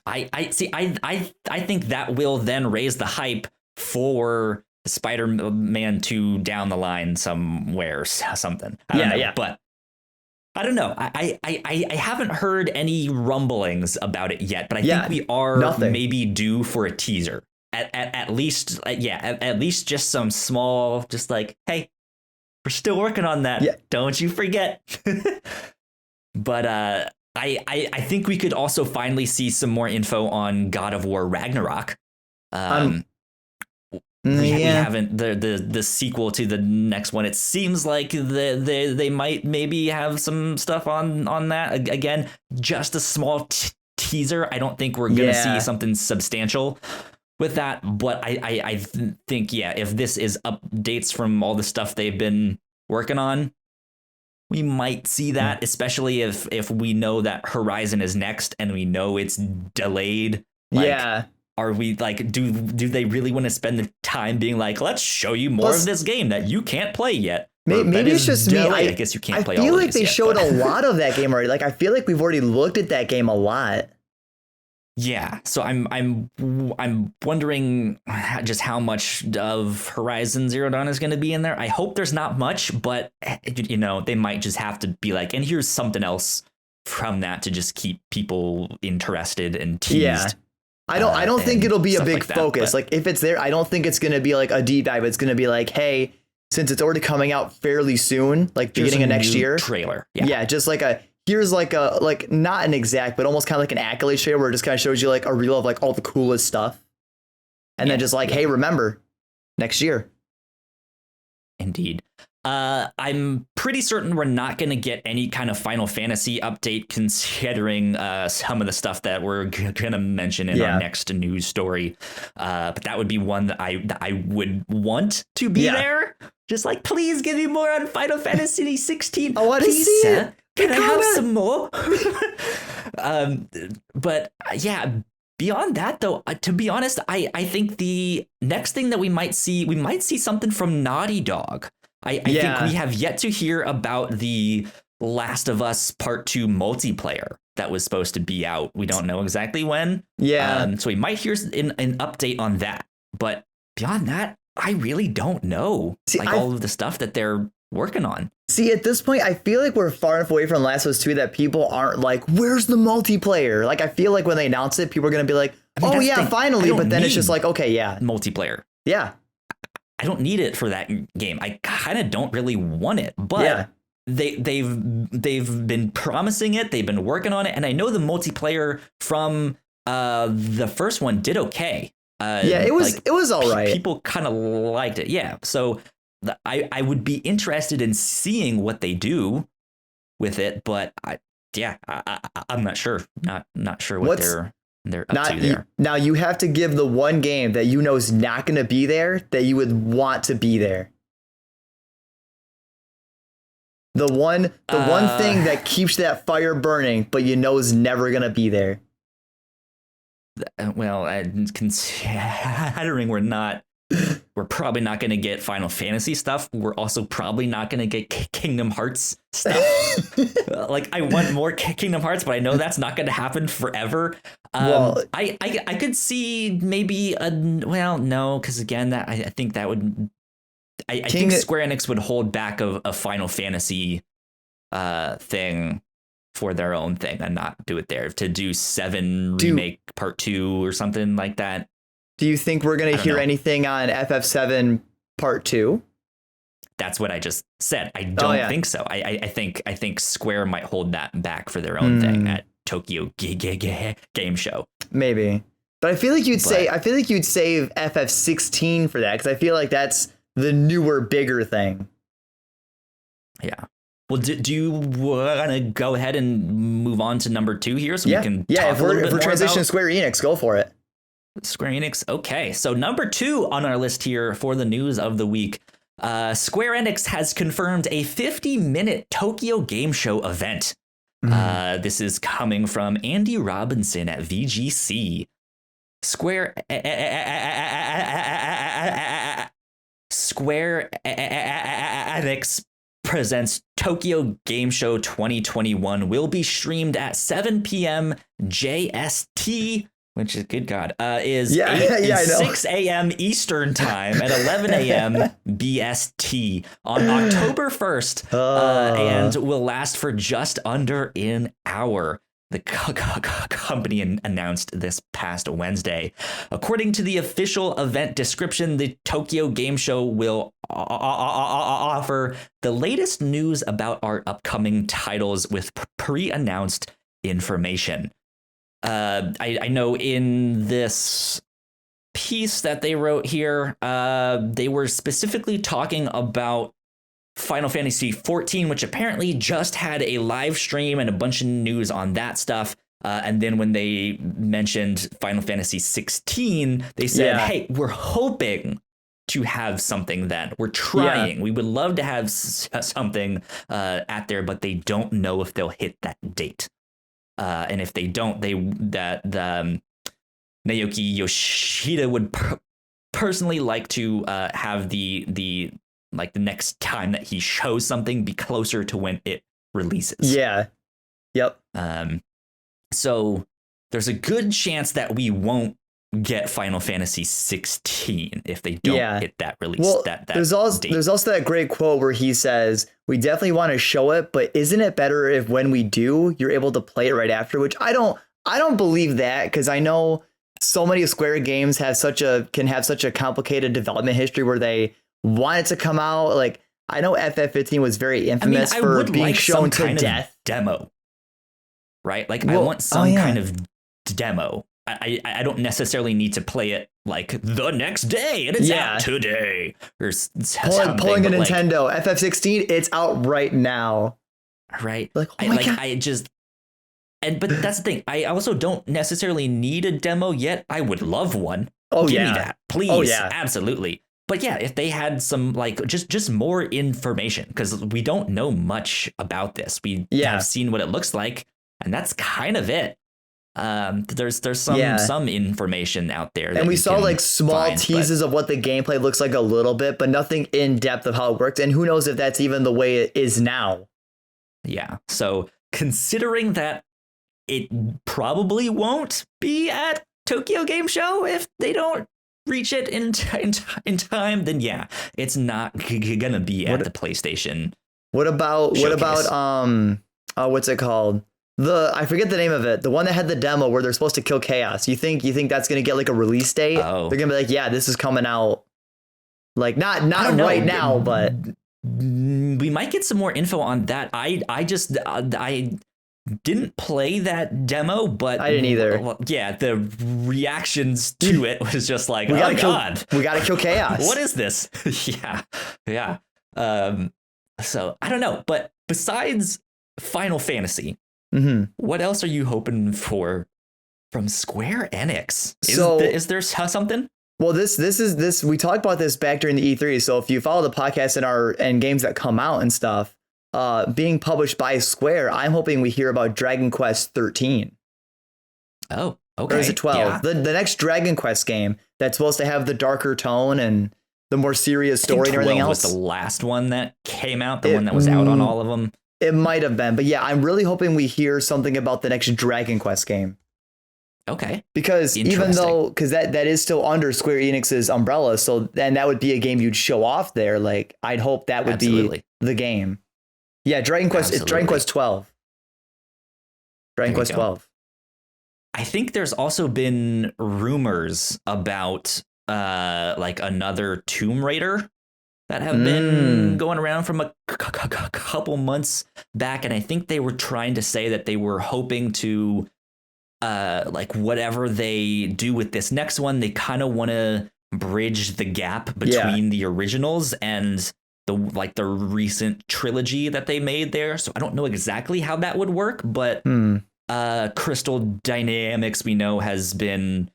I think that will then raise the hype for Spider-Man 2 down the line somewhere, something. I don't know, but I don't know. I haven't heard any rumblings about it yet, but I think we are maybe due for a teaser. At least just some small, just like, hey, we're still working on that. Yeah. Don't you forget. But I think we could also finally see some more info on God of War Ragnarok. We haven't the sequel to the next one. It seems like they might maybe have some stuff on that. Again, just a small teaser. I don't think we're gonna see something substantial with that. But I think if this is updates from all the stuff they've been working on, we might see that, especially if we know that Horizon is next and we know it's delayed. Are we like, do they really want to spend the time being like, let's show you more of this game that you can't play yet? Maybe it's just me. I guess you can't play all of it. I feel like they yet, showed a lot of that game already. Like, I feel like we've already looked at that game a lot. Yeah, so I'm wondering just how much of Horizon Zero Dawn is going to be in there. I hope there's not much, but they might just have to be like, and here's something else from that to just keep people interested and teased. Yeah. I don't think it'll be a big focus. Like if it's there, I don't think it's going to be like a deep dive. It's going to be like, hey, since it's already coming out fairly soon, like beginning of next year, trailer. Yeah, just like here's like not an exact, but almost kind of like an accolade trailer where it just kind of shows you like a reel of like all the coolest stuff. And then just like, hey, remember, next year. Indeed. I'm pretty certain we're not going to get any kind of Final Fantasy update, considering some of the stuff that we're going to mention in our next news story. But that would be one that I would want to be there. Just like, please give me more on Final Fantasy 16. I want to see it. Can I have some more? But beyond that, though, to be honest, I think the next thing that we might see something from Naughty Dog. I think we have yet to hear about the Last of Us Part 2 multiplayer that was supposed to be out. We don't know exactly when. Yeah. So we might hear an update on that. But beyond that, I really don't know. All of the stuff that they're working on. See, at this point, I feel like we're far enough away from Last of Us 2 that people aren't like, where's the multiplayer? Like, I feel like when they announce it, people are going to be like, finally. But then it's just like, okay, multiplayer. Yeah. I don't need it for that game. I kind of don't really want it, but they've been promising it. They've been working on it. And I know the multiplayer from The first one did okay. It was all right. People kind of liked it. Yeah. So I would be interested in seeing what they do with it, but I'm not sure. Not sure what they're up to there. Now you have to give the one game that you know is not going to be there that you would want to be there. The one thing that keeps that fire burning, but you know is never going to be there. Well, considering we're probably not going to get Final Fantasy stuff. We're also probably not going to get Kingdom Hearts stuff. Like, I want more Kingdom Hearts, but I know that's not going to happen forever. I could see maybe no, because again, that I think that would. I think Square Enix would hold back a Final Fantasy thing for their own thing and not do it there. To do 7 Remake Part 2 or something like that. Do you think we're going to hear anything on FF7 Part 2? That's what I just said. I don't think so. I think Square might hold that back for their own thing at Tokyo Game Show. Maybe. But I feel like you'd save FF16 for that, because I feel like that's the newer, bigger thing. Yeah. Well, do you want to go ahead and move on to number 2 here so we can talk if we're transitioning Square Enix, go for it. Square Enix. Okay, so number 2 on our list here for the news of the week. Square Enix has confirmed a 50-minute Tokyo Game Show event. This is coming from Andy Robinson at VGC. Square Enix presents Tokyo Game Show 2021 will be streamed at 7 p.m. JST, which is, good God, is 6 a.m. Eastern Time and 11 a.m. BST on October 1st and will last for just under an hour. The company announced this past Wednesday. According to the official event description, the Tokyo Game Show will offer the latest news about our upcoming titles with pre-announced information. I know in this piece that they wrote here, they were specifically talking about Final Fantasy 14, which apparently just had a live stream and a bunch of news on that stuff. And then when they mentioned Final Fantasy 16, they said, hey, we're hoping to have something then. We're trying. We would love to have something at there, but they don't know if they'll hit that date. And if they don't, Naoki Yoshida would personally like to have the next time that he shows something be closer to when it releases. Yeah. Yep. So there's a good chance that we won't get Final Fantasy 16 if they don't hit that release. Well, that there's also that great quote where he says, we definitely want to show it, but isn't it better if when we do, you're able to play it right after? Which I don't believe that, because I know so many Square games can have such a complicated development history where they want it to come out. Like, I know FF15 was very infamous for being shown to death. Demo, right? Like, I want some kind of demo. I don't necessarily need to play it like the next day and it's out today or pulling a Nintendo FF16. It's out right now. Right. Like, but that's the thing. I also don't necessarily need a demo yet. I would love one. Give me that, please. Oh, yeah. Absolutely. But yeah, if they had some just more information, because we don't know much about this. We have seen what it looks like, and that's kind of it. There's some information out there, and we saw small teases of what the gameplay looks like a little bit, but nothing in depth of how it works. And who knows if that's even the way it is now. Yeah. So considering that it probably won't be at Tokyo Game Show if they don't reach it in time, then it's not gonna be at the PlayStation. What about what's it called? I forget the name of it. The one that had the demo where they're supposed to kill Chaos. You think that's gonna get a release date? Oh. They're gonna be this is coming out. Not right now, but we might get some more info on that. didn't play that demo, but I didn't either. Well, yeah, the reactions to it was just like, we oh god, we gotta kill chaos. What is this? yeah. So I don't know, but besides Final Fantasy, what else are you hoping for from Square Enix? Is there something? Well, this we talked about this back during the E3. So if you follow the podcast and games that come out and stuff, being published by Square, I'm hoping we hear about Dragon Quest 13. Oh, okay. Or is it 12? Yeah. The next Dragon Quest game that's supposed to have the darker tone and the more serious story and everything else. Was the last one that came out, the one that was out on all of them? It might have been, but yeah, I'm really hoping we hear something about the next Dragon Quest game. Okay. Because that is still under Square Enix's umbrella, so then that would be a game you'd show off there. Like, I'd hope that would be the game. Yeah, Dragon Quest. It's Dragon Quest 12. Dragon Quest 12. I think there's also been rumors about like another Tomb Raider that have been going around from a couple months back, and I think they were trying to say that they were hoping to like whatever they do with this next one, they kind of want to bridge the gap between the originals and the recent trilogy that they made there. So I don't know exactly how that would work, but Crystal Dynamics, we know, has been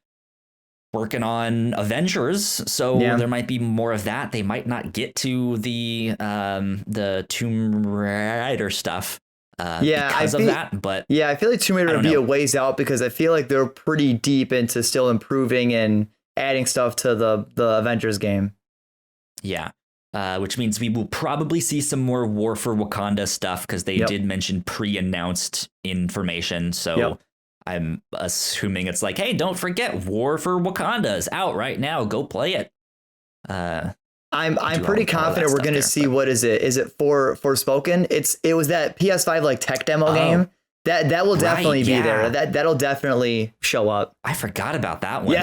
working on Avengers, so there might be more of that. They might not get to the Tomb Raider stuff because of that, but I feel like Tomb Raider would be a ways out, because I feel like they're pretty deep into still improving and adding stuff to the Avengers game. Yeah. Which means we will probably see some more War for Wakanda stuff, because they did mention pre-announced information. So I'm assuming it's like, hey, don't forget War for Wakanda is out right now. Go play it. I'm pretty confident we're going to see, what is it? Is it Forspoken? It was that PS5 like tech demo game. That will definitely be there. That'll definitely show up. I forgot about that one.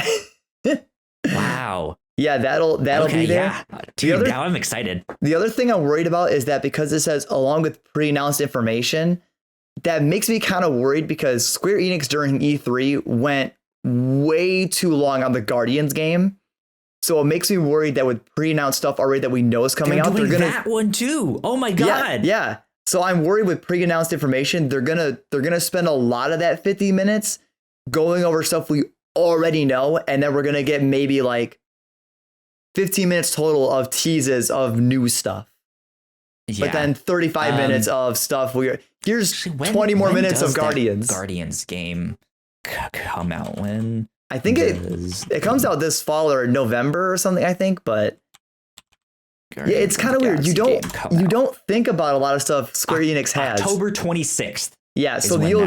Yeah. Wow. Yeah, that'll be there. Yeah. Dude, now I'm excited. The other thing I'm worried about is that because it says along with pre-announced information, that makes me kind of worried, because Square Enix during E3 went way too long on the Guardians game. So it makes me worried that with pre-announced stuff already that we know is coming out, they're gonna that one too. Oh my god. Yeah. So I'm worried with pre-announced information, they're gonna spend a lot of that 50 minutes going over stuff we already know, and then we're gonna get maybe like 15 minutes total of teases of new stuff. Yeah. But then 35 minutes of stuff. Here's 20 more minutes of Guardians. Guardians game come out when? I think it comes out this fall or November or something, I think, but Guardians, it's kind of weird. You don't think about a lot of stuff Square Enix has. October 26th. Yeah, so you're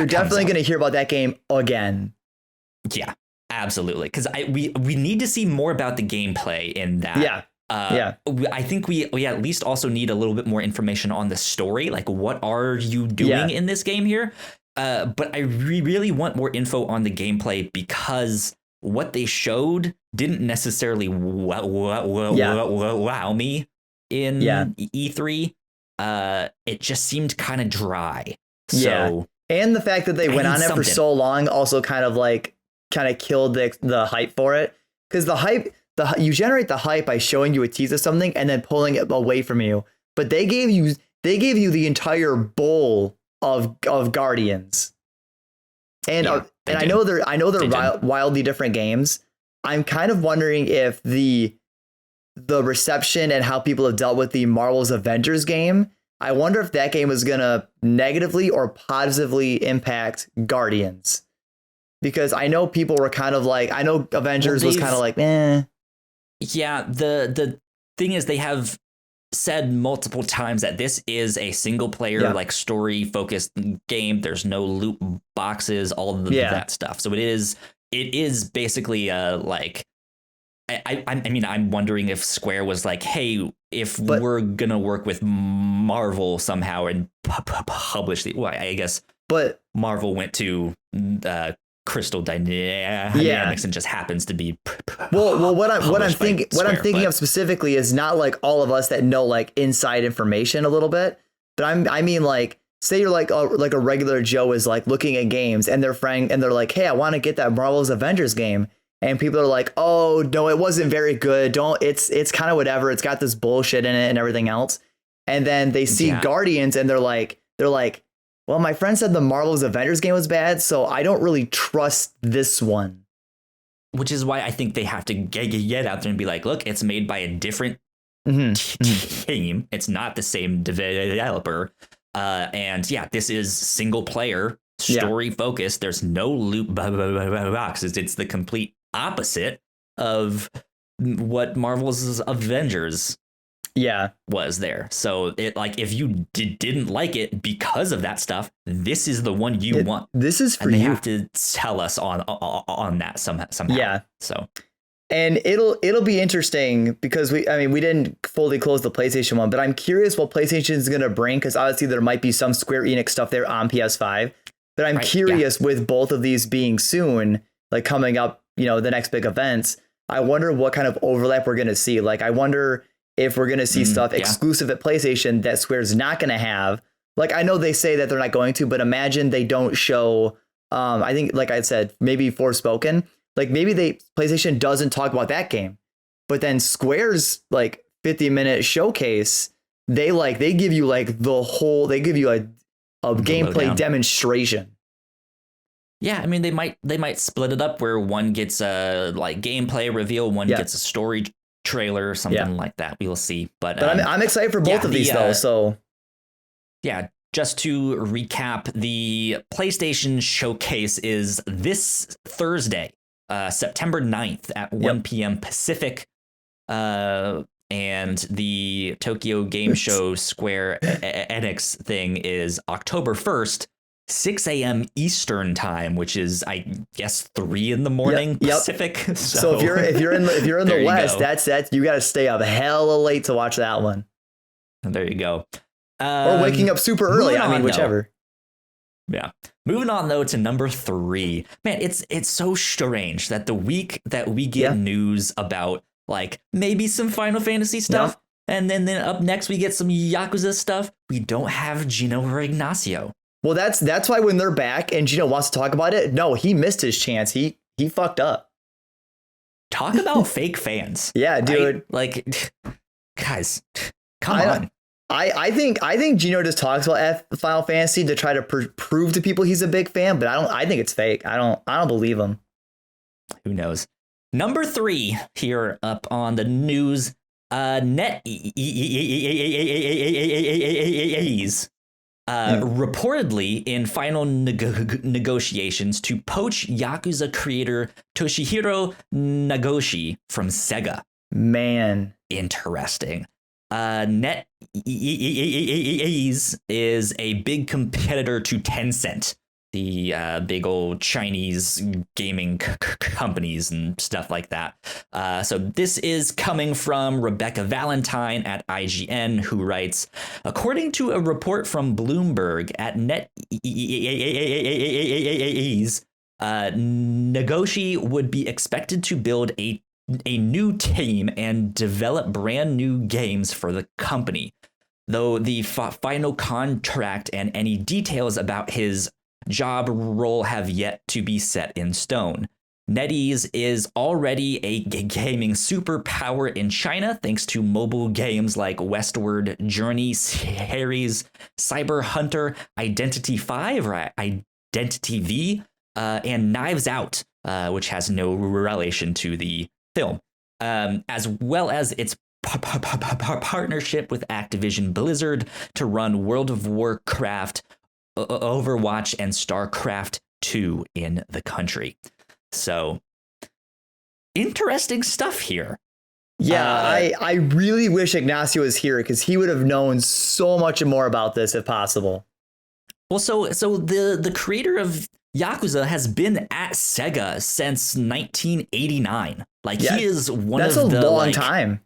definitely going to hear about that game again. Yeah. Absolutely, because we need to see more about the gameplay in that. I think we at least also need a little bit more information on the story. Like, what are you doing in this game here? But I really want more info on the gameplay, because what they showed didn't necessarily wow me in E3. It just seemed kind of dry. So, and the fact that they went on it for so long also kind of killed the hype for it, because you generate the hype by showing you a tease of something and then pulling it away from you. But they gave you the entire bowl of Guardians, and I know they're wildly different games. I'm kind of wondering if the reception and how people have dealt with the Marvel's Avengers game, I wonder if that game is gonna negatively or positively impact Guardians. Because I know people were kind of like, I know Avengers was kind of like, eh. Yeah, the thing is, they have said multiple times that this is a single player, like story focused game. There's no loot boxes, all of that stuff. So it is basically like, I mean, I'm wondering if Square was like, hey, if we're gonna work with Marvel somehow and publish I guess. But Marvel went to Crystal Dynamics and just happens to be what I'm thinking of specifically is not like all of us that know like inside information a little bit, but I mean like say you're like a regular Joe is like looking at games and they're like, hey, I want to get that Marvel's Avengers game. And people are like, oh, no, it wasn't very good. It's kind of whatever. It's got this bullshit in it and everything else. And then they see Guardians and they're like, well, my friend said the Marvel's Avengers game was bad, so I don't really trust this one. Which is why I think they have to get out there and be like, look, it's made by a different team. It's not the same developer. And yeah, this is single player, story focused. There's no loot boxes. It's the complete opposite of what Marvel's Avengers was there. So it like if you didn't like it because of that stuff, this is the one you want. This is for and they you. have to tell us on that somehow. Yeah. So and it'll be interesting because we didn't fully close the PlayStation one, but I'm curious what PlayStation is going to bring, because obviously there might be some Square Enix stuff there on PS5. But I'm curious with both of these being soon, like coming up, the next big events. I wonder what kind of overlap we're going to see. Like, I wonder if we're going to see stuff exclusive at PlayStation that Square's not going to have. Like, I know they say that they're not going to, but imagine they don't show, I think, like I said, maybe Forspoken. Like, maybe PlayStation doesn't talk about that game, but then Square's like 50-minute showcase, they give you like they give you a gameplay demonstration. Yeah, I mean, they might split it up where one gets a like gameplay reveal, one gets a story trailer or something like that. We will see. But I'm excited for both of these though. So yeah, just to recap, the PlayStation showcase is this Thursday, September 9th at 1 p.m. Pacific. And the Tokyo Game Show Square Enix thing is October 1st, 6 a.m. Eastern time, which is, I guess, 3 in the morning Pacific. So if you're in the West, that's you got to stay up hella late to watch that one. There you go. Or waking up super early. I mean, whichever. Yeah. Moving on, though, to number 3. Man, it's so strange that the week that we get news about like maybe some Final Fantasy stuff, and then up next we get some Yakuza stuff, we don't have Gino or Ignacio. Well, that's why when they're back and Gino wants to talk about it, no, he missed his chance. He fucked up. Talk about fake fans. Yeah, dude. Right? Like, guys, come on. I think Gino just talks about Final Fantasy to try to prove to people he's a big fan, but I think it's fake. I don't believe him. Who knows? Number 3 here up on the news. NetEase reportedly in final negotiations to poach Yakuza creator Toshihiro Nagoshi from Sega. Man, interesting. NetEase is a big competitor to Tencent, the big old Chinese gaming companies and stuff like that. So this is coming from Rebecca Valentine at IGN, who writes, according to a report from Bloomberg, at NetEase, Nagoshi would be expected to build a new team and develop brand new games for the company, though the final contract and any details about his job role have yet to be set in stone. NetEase is already a gaming superpower in China thanks to mobile games like Westward Journey series, Cyber Hunter, Identity V or Identity V, and Knives Out, which has no relation to the film, as well as its partnership with Activision Blizzard to run World of Warcraft, Overwatch, and StarCraft 2 in the country. So interesting stuff here. Yeah, I really wish Ignacio was here because he would have known so much more about this if possible. Well, so the creator of Yakuza has been at Sega since 1989. Like, he is one of the... That's a long time.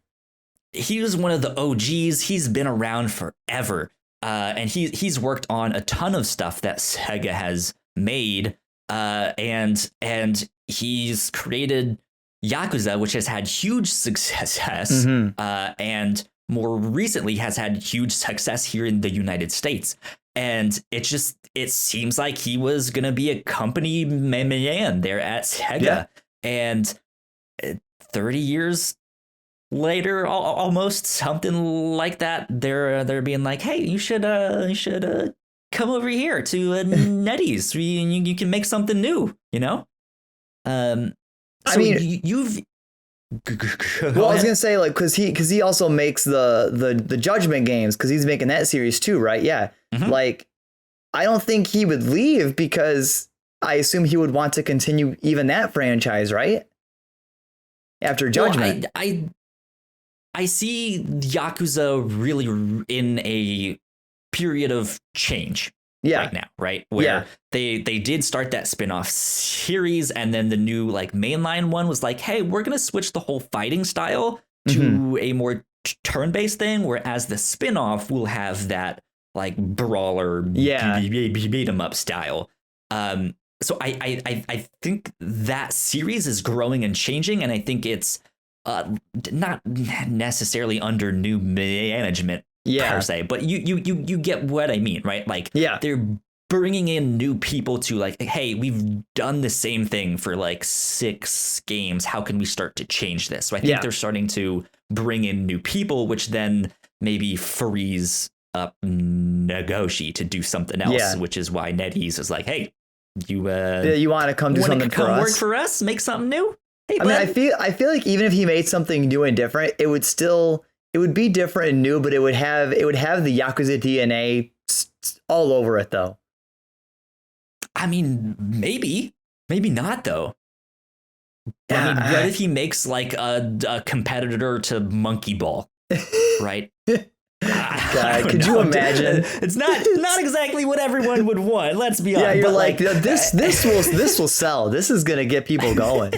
He was one of the OGs. He's been around forever. And he's worked on a ton of stuff that Sega has made. And he's created Yakuza, which has had huge success. And more recently has had huge success here in the United States. And it seems like he was going to be a company man there at Sega. Yeah. And 30 years later, almost something like that, they're being like, hey, you should come over here to NetEase. You can make something new, you know? So I mean, you've... Well, I was gonna say, like, because he also makes the Judgment games, because he's making that series too, right? Yeah. Mm-hmm. Like, I don't think he would leave, because I assume he would want to continue even that franchise, right? After Judgment. Well, I see Yakuza really in a period of change right now, right? Where they did start that spin-off series, and then the new like mainline one was like, hey, we're going to switch the whole fighting style to a more turn-based thing, whereas the spin-off will have that like brawler beat 'em up style. So I think that series is growing and changing, and I think it's not necessarily under new management per se, but you get what I mean, right? Like, they're bringing in new people to like, hey, we've done the same thing for like 6 games. How can we start to change this? So I think they're starting to bring in new people, which then maybe frees up Nagoshi to do something else, which is why NetEase is like, hey, you want to come do something for us? Work for us? Make something new? Hey, I mean, I feel like even if he made something new and different, it would be different and new, but it would have the Yakuza DNA all over it, though. I mean, maybe not, though. I mean, what if he makes like a competitor to Monkey Ball, right? God, could you imagine? It's not exactly what everyone would want. Let's be honest. Yeah, you're like this will sell. This is gonna get people going.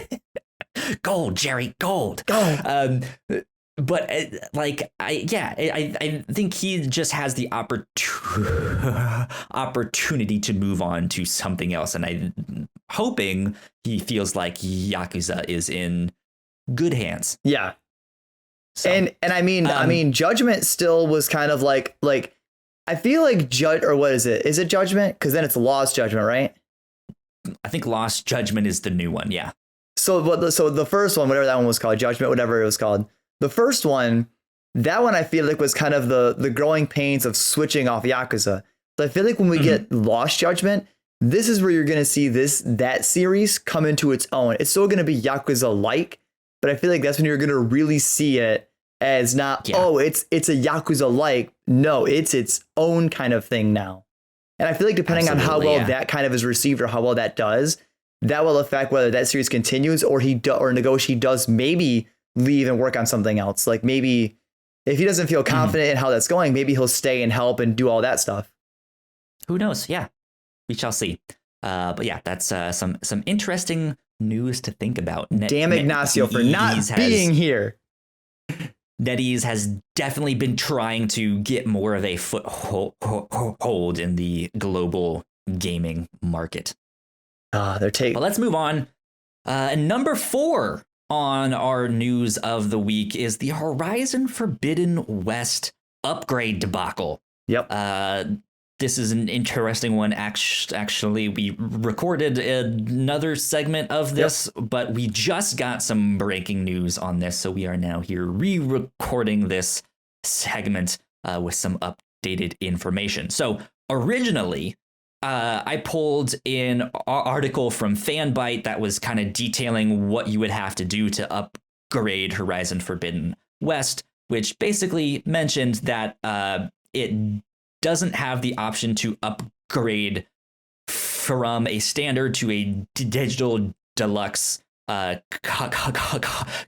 Gold, Jerry, gold. But like, I think he just has the opportunity to move on to something else, and I'm hoping he feels like Yakuza is in good hands. Yeah. So, and I mean, Judgment still was kind of like I feel like or what is it? Is it Judgment? Because then it's Lost Judgment, right? I think Lost Judgment is the new one. Yeah. So the first one, whatever that one was called, Judgment, whatever it was called, the first one, that one I feel like was kind of the growing pains of switching off Yakuza. So I feel like when we get Lost Judgment, this is where you're going to see that series come into its own. It's still going to be Yakuza-like, but I feel like that's when you're going to really see it as not, it's a Yakuza-like. No, it's its own kind of thing now. And I feel like depending on how well that kind of is received or how well that does, that will affect whether that series continues or Nagoshi does maybe leave and work on something else. Like maybe if he doesn't feel confident in how that's going, maybe he'll stay and help and do all that stuff. Who knows? Yeah, we shall see. But yeah, that's some interesting news to think about. Damn Ignacio for not being here. NetEase has definitely been trying to get more of a foothold in the global gaming market. But let's move on. Number 4 on our news of the week is the Horizon Forbidden West upgrade debacle. Yep. This is an interesting one. Actually, we recorded another segment of this, but we just got some breaking news on this. So we are now here re-recording this segment with some updated information. So originally, I pulled an article from Fanbyte that was kind of detailing what you would have to do to upgrade Horizon Forbidden West, which basically mentioned that it doesn't have the option to upgrade from a standard to a digital deluxe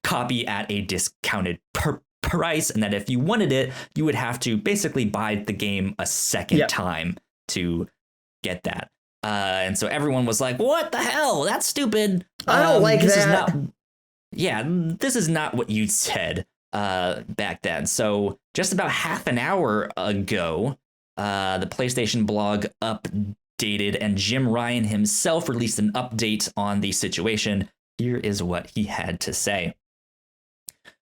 copy at a discounted price, and that if you wanted it, you would have to basically buy the game a second time to get that. And so everyone was like, what the hell? That's stupid. I don't like this that. This is not what you said back then. So just about half an hour ago, the PlayStation blog updated, and Jim Ryan himself released an update on the situation. Here is what he had to say.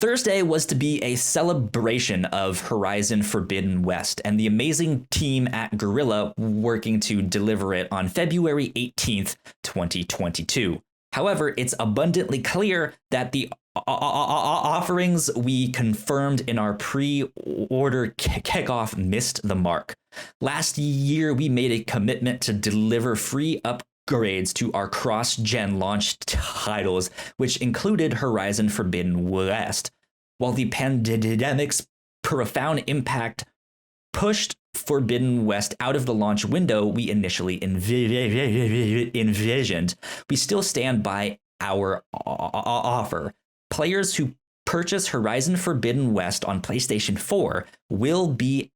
Thursday was to be a celebration of Horizon Forbidden West and the amazing team at Guerrilla working to deliver it on February 18th, 2022. However, it's abundantly clear that the offerings we confirmed in our pre-order kickoff missed the mark. Last year, we made a commitment to deliver free upgrades to our cross-gen launch titles, which included Horizon Forbidden West. While the pandemic's profound impact pushed Forbidden West out of the launch window we initially envisioned, we still stand by our offer. Players who purchase Horizon Forbidden West on PlayStation 4 will be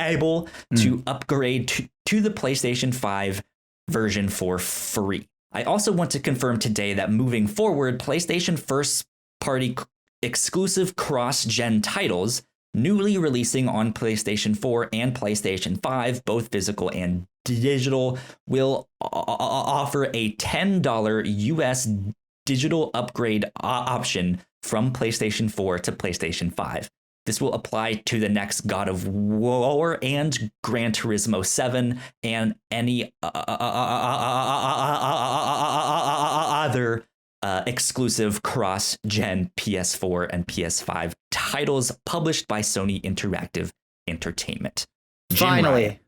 able to upgrade to the PlayStation 5 version for free. I also want to confirm today that moving forward, PlayStation first-party exclusive cross-gen titles newly releasing on PlayStation 4 and PlayStation 5, both physical and digital, will offer a $10 US digital upgrade option from PlayStation 4 to PlayStation 5. This will apply to the next God of War and Gran Turismo 7 and any other exclusive cross-gen PS4 and PS5 titles published by Sony Interactive Entertainment. Finally,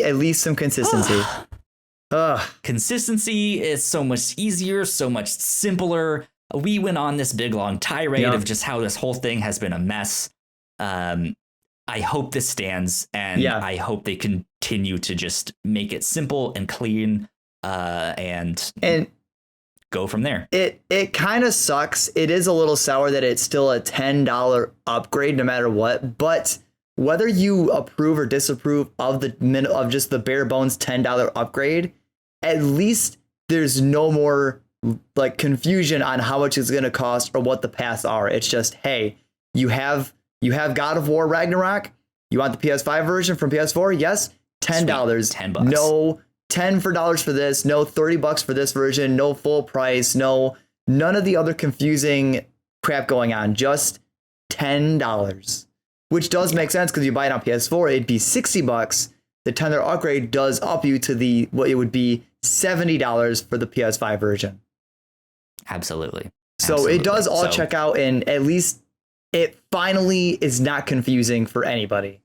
at least some consistency. Consistency is so much easier, so much simpler. We went on this big long tirade of just how this whole thing has been a mess. I hope this stands, and I hope they continue to just make it simple and clean, and go from there. It kind of sucks. It is a little sour that it's still a $10 upgrade no matter what, but whether you approve or disapprove of just the bare bones $10 upgrade, at least there's no more like confusion on how much it's going to cost or what the paths are. It's just, hey, you have God of War Ragnarok. You want the PS5 version from PS4? Yes, $10. Sweet, $10. No $10 for this. No $30 for this version. No full price. No, none of the other confusing crap going on. Just $10, which does make sense because you buy it on PS4, it'd be $60. The $10 upgrade does up you to what it would be $70 for the PS5 version. Absolutely. So it does all check out, and at least it finally is not confusing for anybody.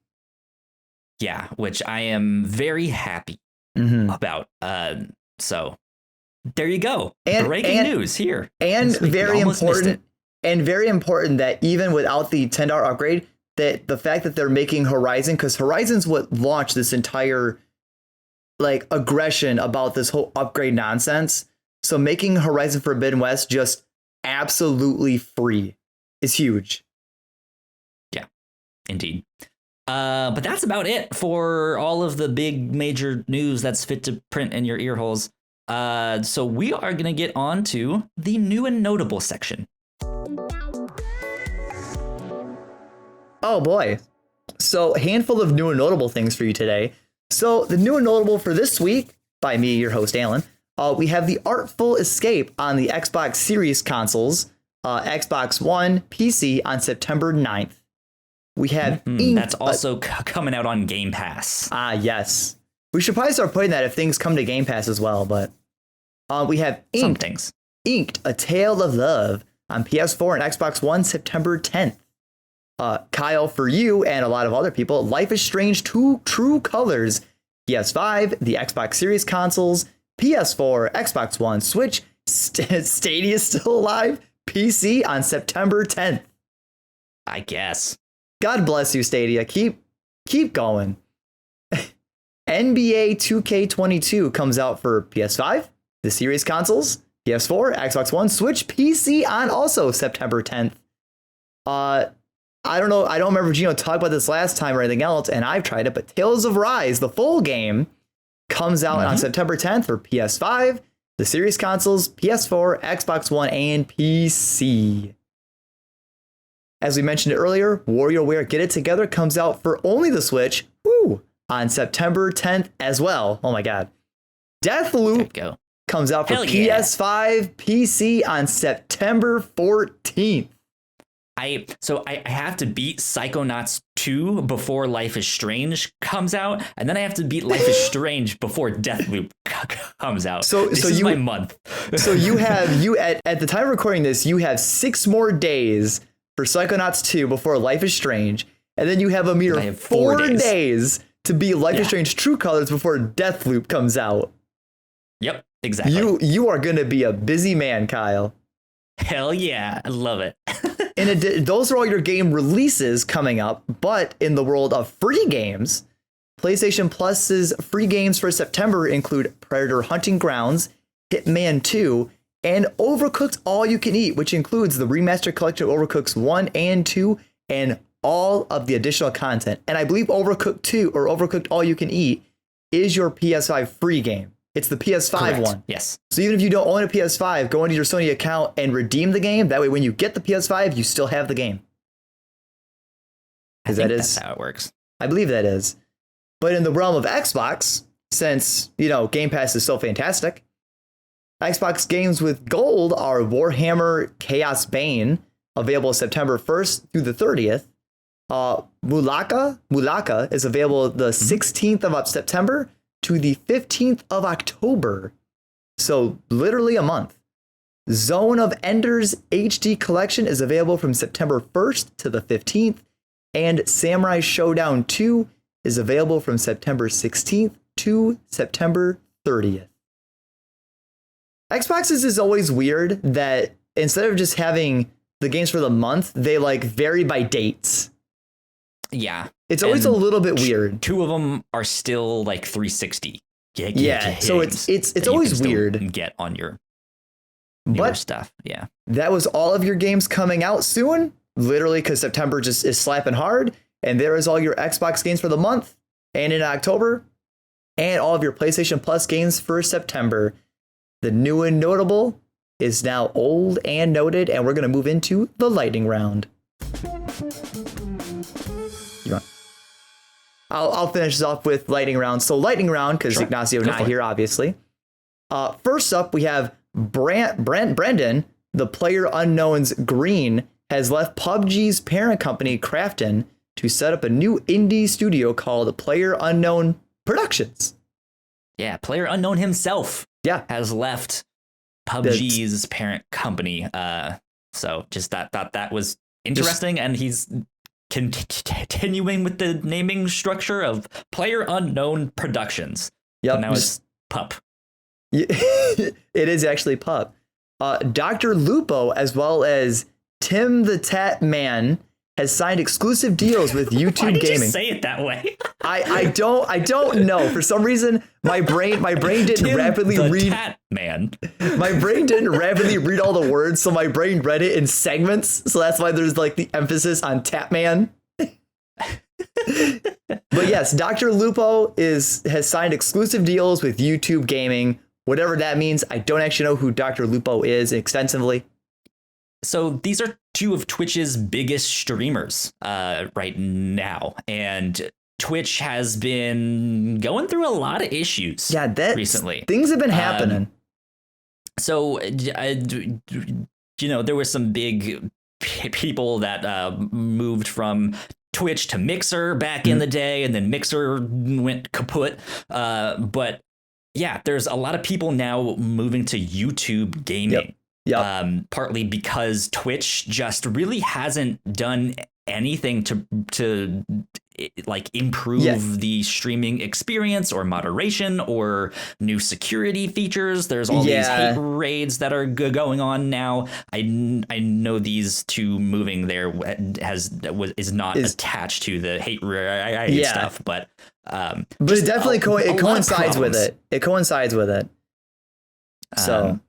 Yeah, which I am very happy about. So there you go. Breaking news here. And very important. And very important that even without the $10 upgrade, that the fact that they're making Horizon, because Horizon's what launched this entire like aggression about this whole upgrade nonsense. So making Horizon Forbidden West just absolutely free is huge. Yeah, indeed. But that's about it for all of the big major news that's fit to print in your ear holes. So we are going to get on to the new and notable section. Oh boy. So a handful of new and notable things for you today. So the new and notable for this week by me, your host, Alan, we have the Artful Escape on the Xbox Series consoles, Xbox One, PC on September 9th. We have that's also coming out on Game Pass. Yes. We should probably start putting that if things come to Game Pass as well. But we have Inked, A Tale of Love on PS4 and Xbox One September 10th. Kyle, for you and a lot of other people, Life is Strange 2 True Colors, PS5, the Xbox Series consoles, PS4, Xbox One, Switch, Stadia still alive, PC on September 10th. I guess. God bless you, Stadia. Keep going. NBA 2K22 comes out for PS5, the Series consoles, PS4, Xbox One, Switch, PC on also September 10th. I don't know. I don't remember Gino talked about this last time or anything else, and I've tried it, but Tales of Rise, the full game, comes out on September 10th for PS5, the Series consoles, PS4, Xbox One, and PC. As we mentioned earlier, WarioWare Get It Together comes out for only the Switch on September 10th as well. Oh my God. Deathloop comes out for PS5, PC on September 14th. I have to beat Psychonauts 2 before Life is Strange comes out, and then I have to beat Life is Strange before Deathloop comes out. So this is my month. So you at the time of recording this, you have 6 more days for Psychonauts 2 before Life is Strange, and then you have a mere 4 days to beat Life is Strange True Colors before Deathloop comes out. Yep, exactly. You are going to be a busy man, Kyle. Hell yeah, I love it. And those are all your game releases coming up, but in the world of free games, PlayStation Plus's free games for September include Predator Hunting Grounds, Hitman 2, and Overcooked All You Can Eat, which includes the remastered collection of Overcooked 1 and 2 and all of the additional content. And I believe Overcooked 2 or Overcooked All You Can Eat is your PS5 free game. It's the PS5 one. Yes. So even if you don't own a PS5, go into your Sony account and redeem the game. That way, when you get the PS5, you still have the game. I think that's how it works. I believe that is. But in the realm of Xbox, since, Game Pass is so fantastic, Xbox games with gold are Warhammer Chaos Bane, available September 1st through the 30th. Mulaka is available the 16th of September to the 15th of October. So literally a month. Zone of Enders HD Collection is available from September 1st to the 15th. And Samurai Showdown 2 is available from September 16th to September 30th. Xbox's is always weird that instead of just having the games for the month, they vary by dates. Yeah. It's always a little bit weird. 2 of them are still 360. Yeah. So it's always weird. And get on your stuff. Yeah. That was all of your games coming out soon, literally, because September just is slapping hard. And there is all your Xbox games for the month and in October, and all of your PlayStation Plus games for September. The new and notable is now old and noted, and we're going to move into the lightning round. I'll finish this off with lightning round. So lightning round, because Ignacio not here, obviously. First up, we have Brendan, the Player Unknown's Green, has left PUBG's parent company, Krafton, to set up a new indie studio called Player Unknown Productions. Yeah, Player Unknown himself has left PUBG's parent company. So just thought that was interesting, and he's continuing with the naming structure of Player Unknown Productions. Yep. So now it's PUP. It is actually PUP. Dr. Lupo, as well as Tim the Tat Man, has signed exclusive deals with YouTube Why did Gaming. You say it that way? I don't know. For some reason, my brain didn't Tim rapidly the read. Tat Man. My brain didn't rapidly read all the words, so my brain read it in segments. So that's why there's the emphasis on Tat Man. But yes, Dr. Lupo has signed exclusive deals with YouTube Gaming. Whatever that means, I don't actually know who Dr. Lupo is extensively. So these are 2 of Twitch's biggest streamers right now. And Twitch has been going through a lot of issues recently. Things have been happening. So, there were some big people that moved from Twitch to Mixer back in the day, and then Mixer went kaput. But yeah, there's a lot of people now moving to YouTube Gaming. Yep. Partly because Twitch just really hasn't done anything to improve the streaming experience or moderation or new security features. There's all these hate raids that are going on now. I know these 2 moving there is not attached to the hate raid stuff, but it definitely coincides with it. It coincides with it. So.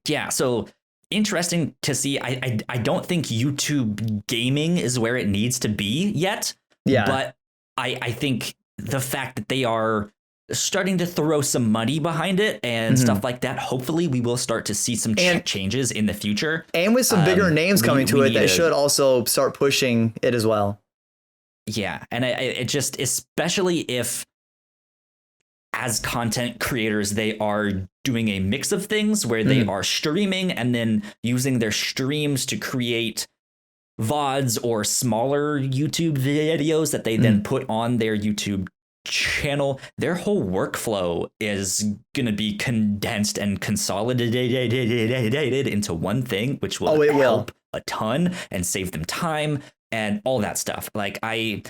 Yeah, so interesting to see. I don't think YouTube Gaming is where it needs to be yet. Yeah. But I think the fact that they are starting to throw some money behind it and stuff like that, hopefully we will start to see some changes in the future. And with some bigger names coming to it, that should also start pushing it as well. Yeah, and it just, especially if as content creators, they are doing a mix of things where they are streaming and then using their streams to create VODs or smaller YouTube videos that they then put on their YouTube channel. Their whole workflow is going to be condensed and consolidated into one thing, which will help a ton and save them time and all that stuff. Like I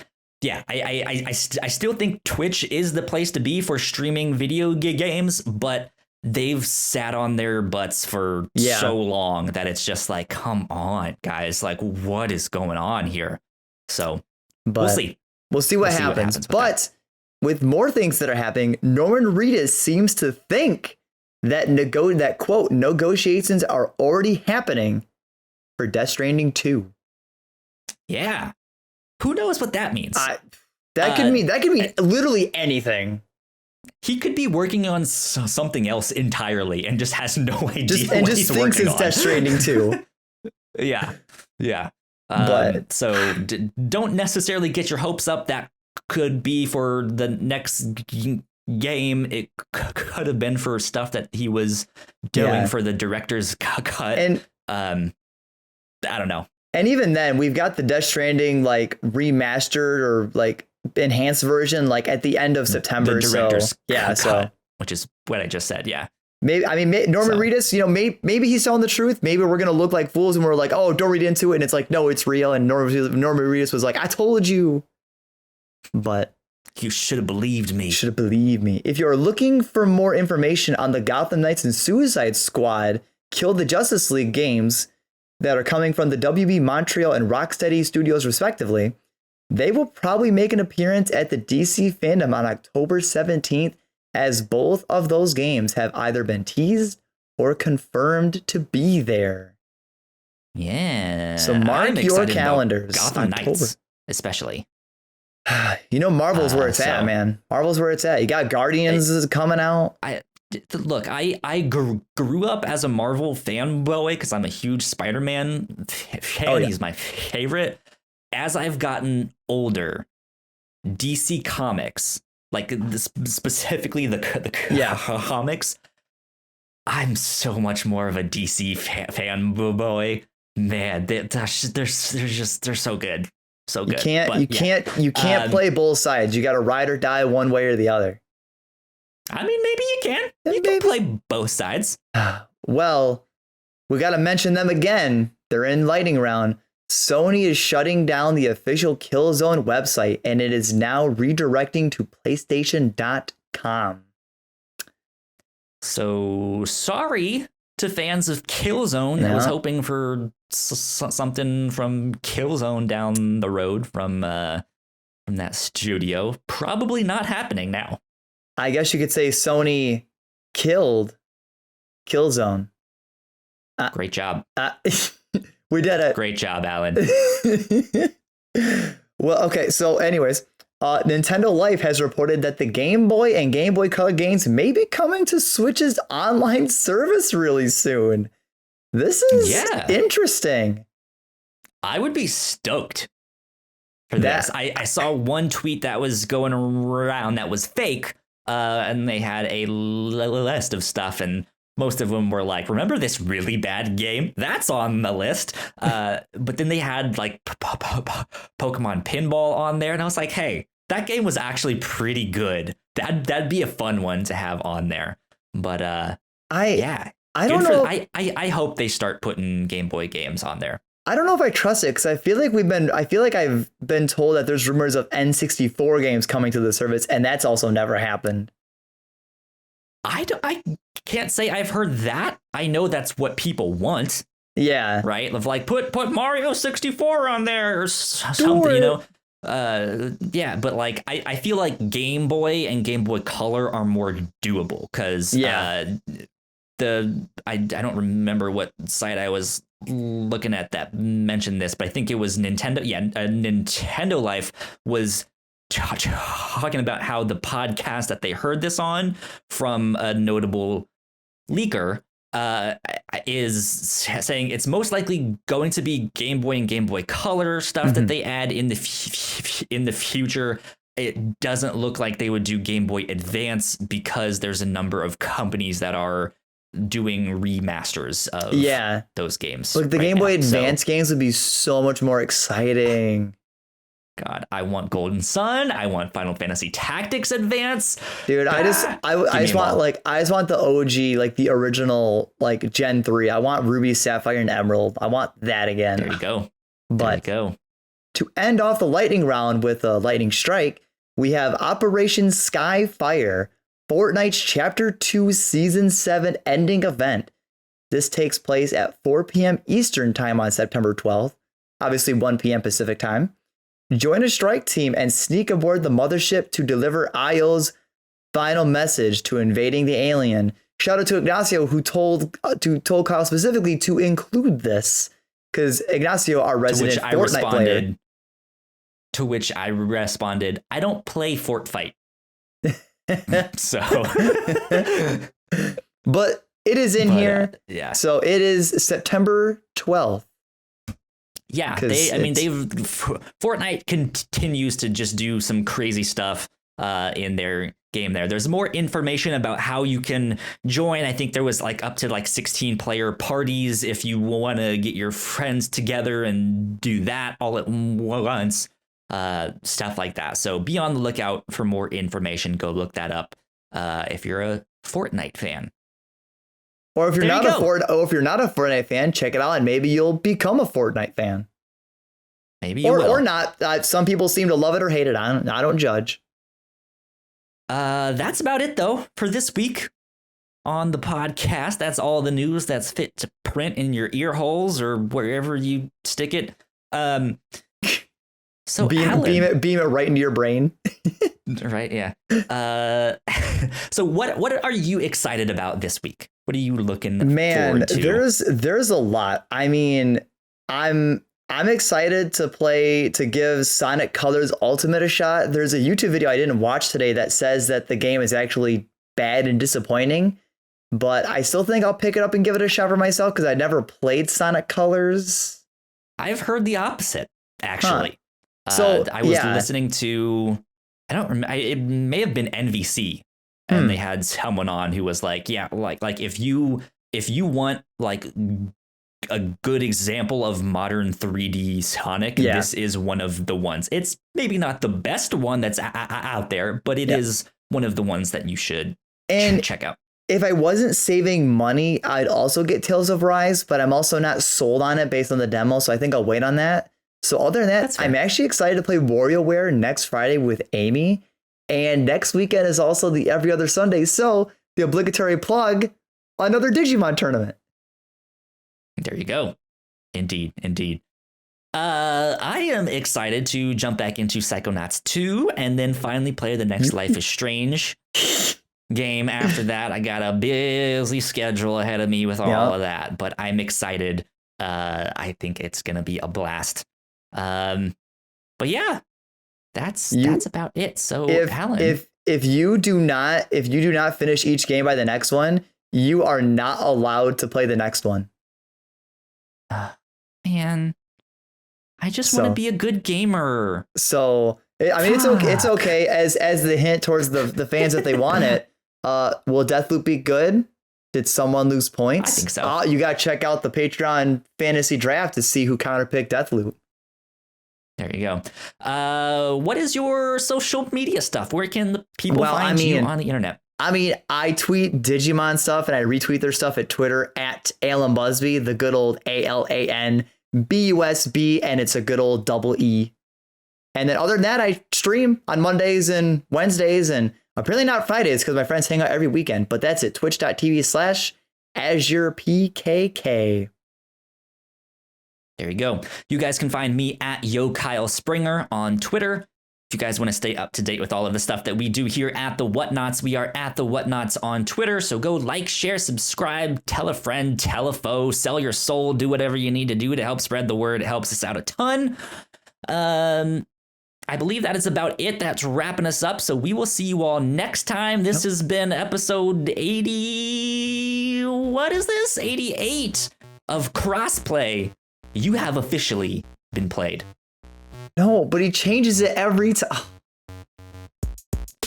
still think Twitch is the place to be for streaming video games, but they've sat on their butts for so long that it's just like, come on, guys, like what is going on here? So we'll see. We'll see what happens. But with more things that are happening, Norman Reedus seems to think that quote negotiations are already happening for Death Stranding 2. Yeah. Who knows what that means? That could mean literally anything. He could be working on something else entirely and just has no idea. And just thinks it's Death Stranding 2. Yeah. But don't necessarily get your hopes up. That could be for the next game. It could have been for stuff that he was doing for the director's cut. And I don't know. And even then, we've got the Death Stranding like remastered or like enhanced version like at the end of September. The director's cut, so which is what I just said. Yeah. Maybe Norman Reedus, maybe he's telling the truth. Maybe we're gonna look like fools and we're like, oh, don't read into it, and it's like, no, it's real. And Norman Reedus was like, I told you, but you should have believed me. If you're looking for more information on the Gotham Knights and Suicide Squad Kill the Justice League games that are coming from the WB Montreal and Rocksteady Studios respectively, they will probably make an appearance at the DC Fandom on October 17th, as both of those games have either been teased or confirmed to be there. Yeah. So mark your calendars. Gotham Knights, especially. Marvel's where it's at, man. Marvel's where it's at. You got Guardians is coming out. I grew up as a Marvel fanboy because I'm a huge Spider-Man fan. Oh, yeah. He's my favorite. As I've gotten older, DC Comics, like specifically the comics, I'm so much more of a DC fanboy. Man, they're so good. So good. You can't play both sides. You got to ride or die one way or the other. I mean, maybe you can. You can play both sides. Well, we got to mention them again. They're in lightning round. Sony is shutting down the official Killzone website, and it is now redirecting to PlayStation.com. So sorry to fans of Killzone. I was hoping for something from Killzone down the road from that studio. Probably not happening now. I guess you could say Sony killed Killzone. Great job. We did it. Great job, Alan. Well, okay. So anyways, Nintendo Life has reported that the Game Boy and Game Boy Color games may be coming to Switch's online service really soon. This is interesting. I would be stoked for this. I saw one tweet that was going around that was fake, and they had a list of stuff, and most of them were like, remember this really bad game? That's on the list. But then they had like Pokemon Pinball on there. And I was like, hey, that game was actually pretty good. That'd be a fun one to have on there. But I don't know. I hope they start putting Game Boy games on there. I don't know if I trust it because I feel like I've been told that there's rumors of N64 games coming to the service, and that's also never happened. I can't say I've heard that. I know that's what people want. Yeah. Right. Of like put Mario 64 on there or something, yeah. But like, I feel like Game Boy and Game Boy Color are more doable because I don't remember what site I was looking at that mentioned this, but I think it was Nintendo. Yeah. Nintendo Life was talking about how the podcast that they heard this on from a notable leaker is saying it's most likely going to be Game Boy and Game Boy Color stuff that they add in the future. it doesn't look like they would do Game Boy Advance because there's a number of companies that are doing remasters of those games. Look, the Game Boy Advance games would be so much more exciting. God, I want Golden Sun. I want Final Fantasy Tactics Advance. Dude, I just want the OG, like the original, like Gen 3. I want Ruby, Sapphire, and Emerald. I want that again. There you go. But to end off the lightning round with a lightning strike, we have Operation Skyfire, Fortnite's Chapter 2 Season 7 ending event. This takes place at 4 p.m. Eastern Time on September 12th, obviously 1 p.m. Pacific Time. Join a strike team and sneak aboard the mothership to deliver IO's final message to invading the alien. Shout out to Ignacio, who told Kyle specifically to include this, because Ignacio, our resident Fortnite player. To which I responded, I don't play Fort Fight. So, but it is in here. So it is September 12th. Yeah, Fortnite continues to just do some crazy stuff in their game there. There's more information about how you can join. I think there was like up to like 16 player parties if you want to get your friends together and do that all at once, stuff like that. So be on the lookout for more information. Go look that up if you're a Fortnite fan. Or if you're not a Fortnite fan, check it out and maybe you'll become a Fortnite fan. Maybe you will. Or not. Some people seem to love it or hate it. I don't judge. That's about it, though, for this week on the podcast. That's all the news that's fit to print in your ear holes or wherever you stick it. So beam it right into your brain. Right, yeah. So what are you excited about this week? What are you looking forward to? There's a lot. I mean, I'm excited to give Sonic Colors Ultimate a shot. There's a YouTube video I didn't watch today that says that the game is actually bad and disappointing, but I still think I'll pick it up and give it a shot for myself because I never played Sonic Colors. I've heard the opposite, actually. So I was listening to, I don't remember, it may have been NVC. And they had someone on who was like, yeah, like if you want like a good example of modern 3D Sonic, this is one of the ones. It's maybe not the best one that's out there, but it is one of the ones that you should check out. If I wasn't saving money, I'd also get Tales of Rise, but I'm also not sold on it based on the demo, so I think I'll wait on that. So other than that, I'm actually excited to play WarioWare next Friday with Amy. And next weekend is also the Every Other Sunday. So the obligatory plug, another Digimon tournament. There you go. Indeed. I am excited to jump back into Psychonauts 2 and then finally play the next Life is Strange game after that. I got a busy schedule ahead of me with all of that, but I'm excited. I think it's going to be a blast. But yeah. That's about it. So Alan, if you do not finish each game by the next one, you are not allowed to play the next one. Man, I just want to be a good gamer. So I mean, it's okay as the hint towards the fans that they want it. Will Deathloop be good? Did someone lose points? I think so. You got to check out the Patreon fantasy draft to see who counterpicked Deathloop. There you go. What is your social media stuff? Where can the people find you on the internet? I mean, I tweet Digimon stuff and I retweet their stuff at Twitter at Alan Busby, the good old ALANBUSB, and it's a good old double E. And then other than that, I stream on Mondays and Wednesdays and apparently not Fridays because my friends hang out every weekend. But that's it. Twitch.tv/AzurePKK. There you go. You guys can find me at YoKyleSpringer on Twitter. If you guys want to stay up to date with all of the stuff that we do here at the Whatnauts, we are at the Whatnauts on Twitter. So go like, share, subscribe, tell a friend, tell a foe, sell your soul, do whatever you need to do to help spread the word. It helps us out a ton. I believe that is about it. That's wrapping us up. So we will see you all next time. This has been episode 80. What is this? 88 of Crossplay. You have officially been played. No, but he changes it every time.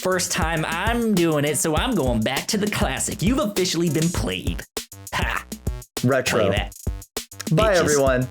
first time I'm doing it, so I'm going back to the classic. You've officially been played. Ha! Retro. Play that. Bye, Bitches. everyone.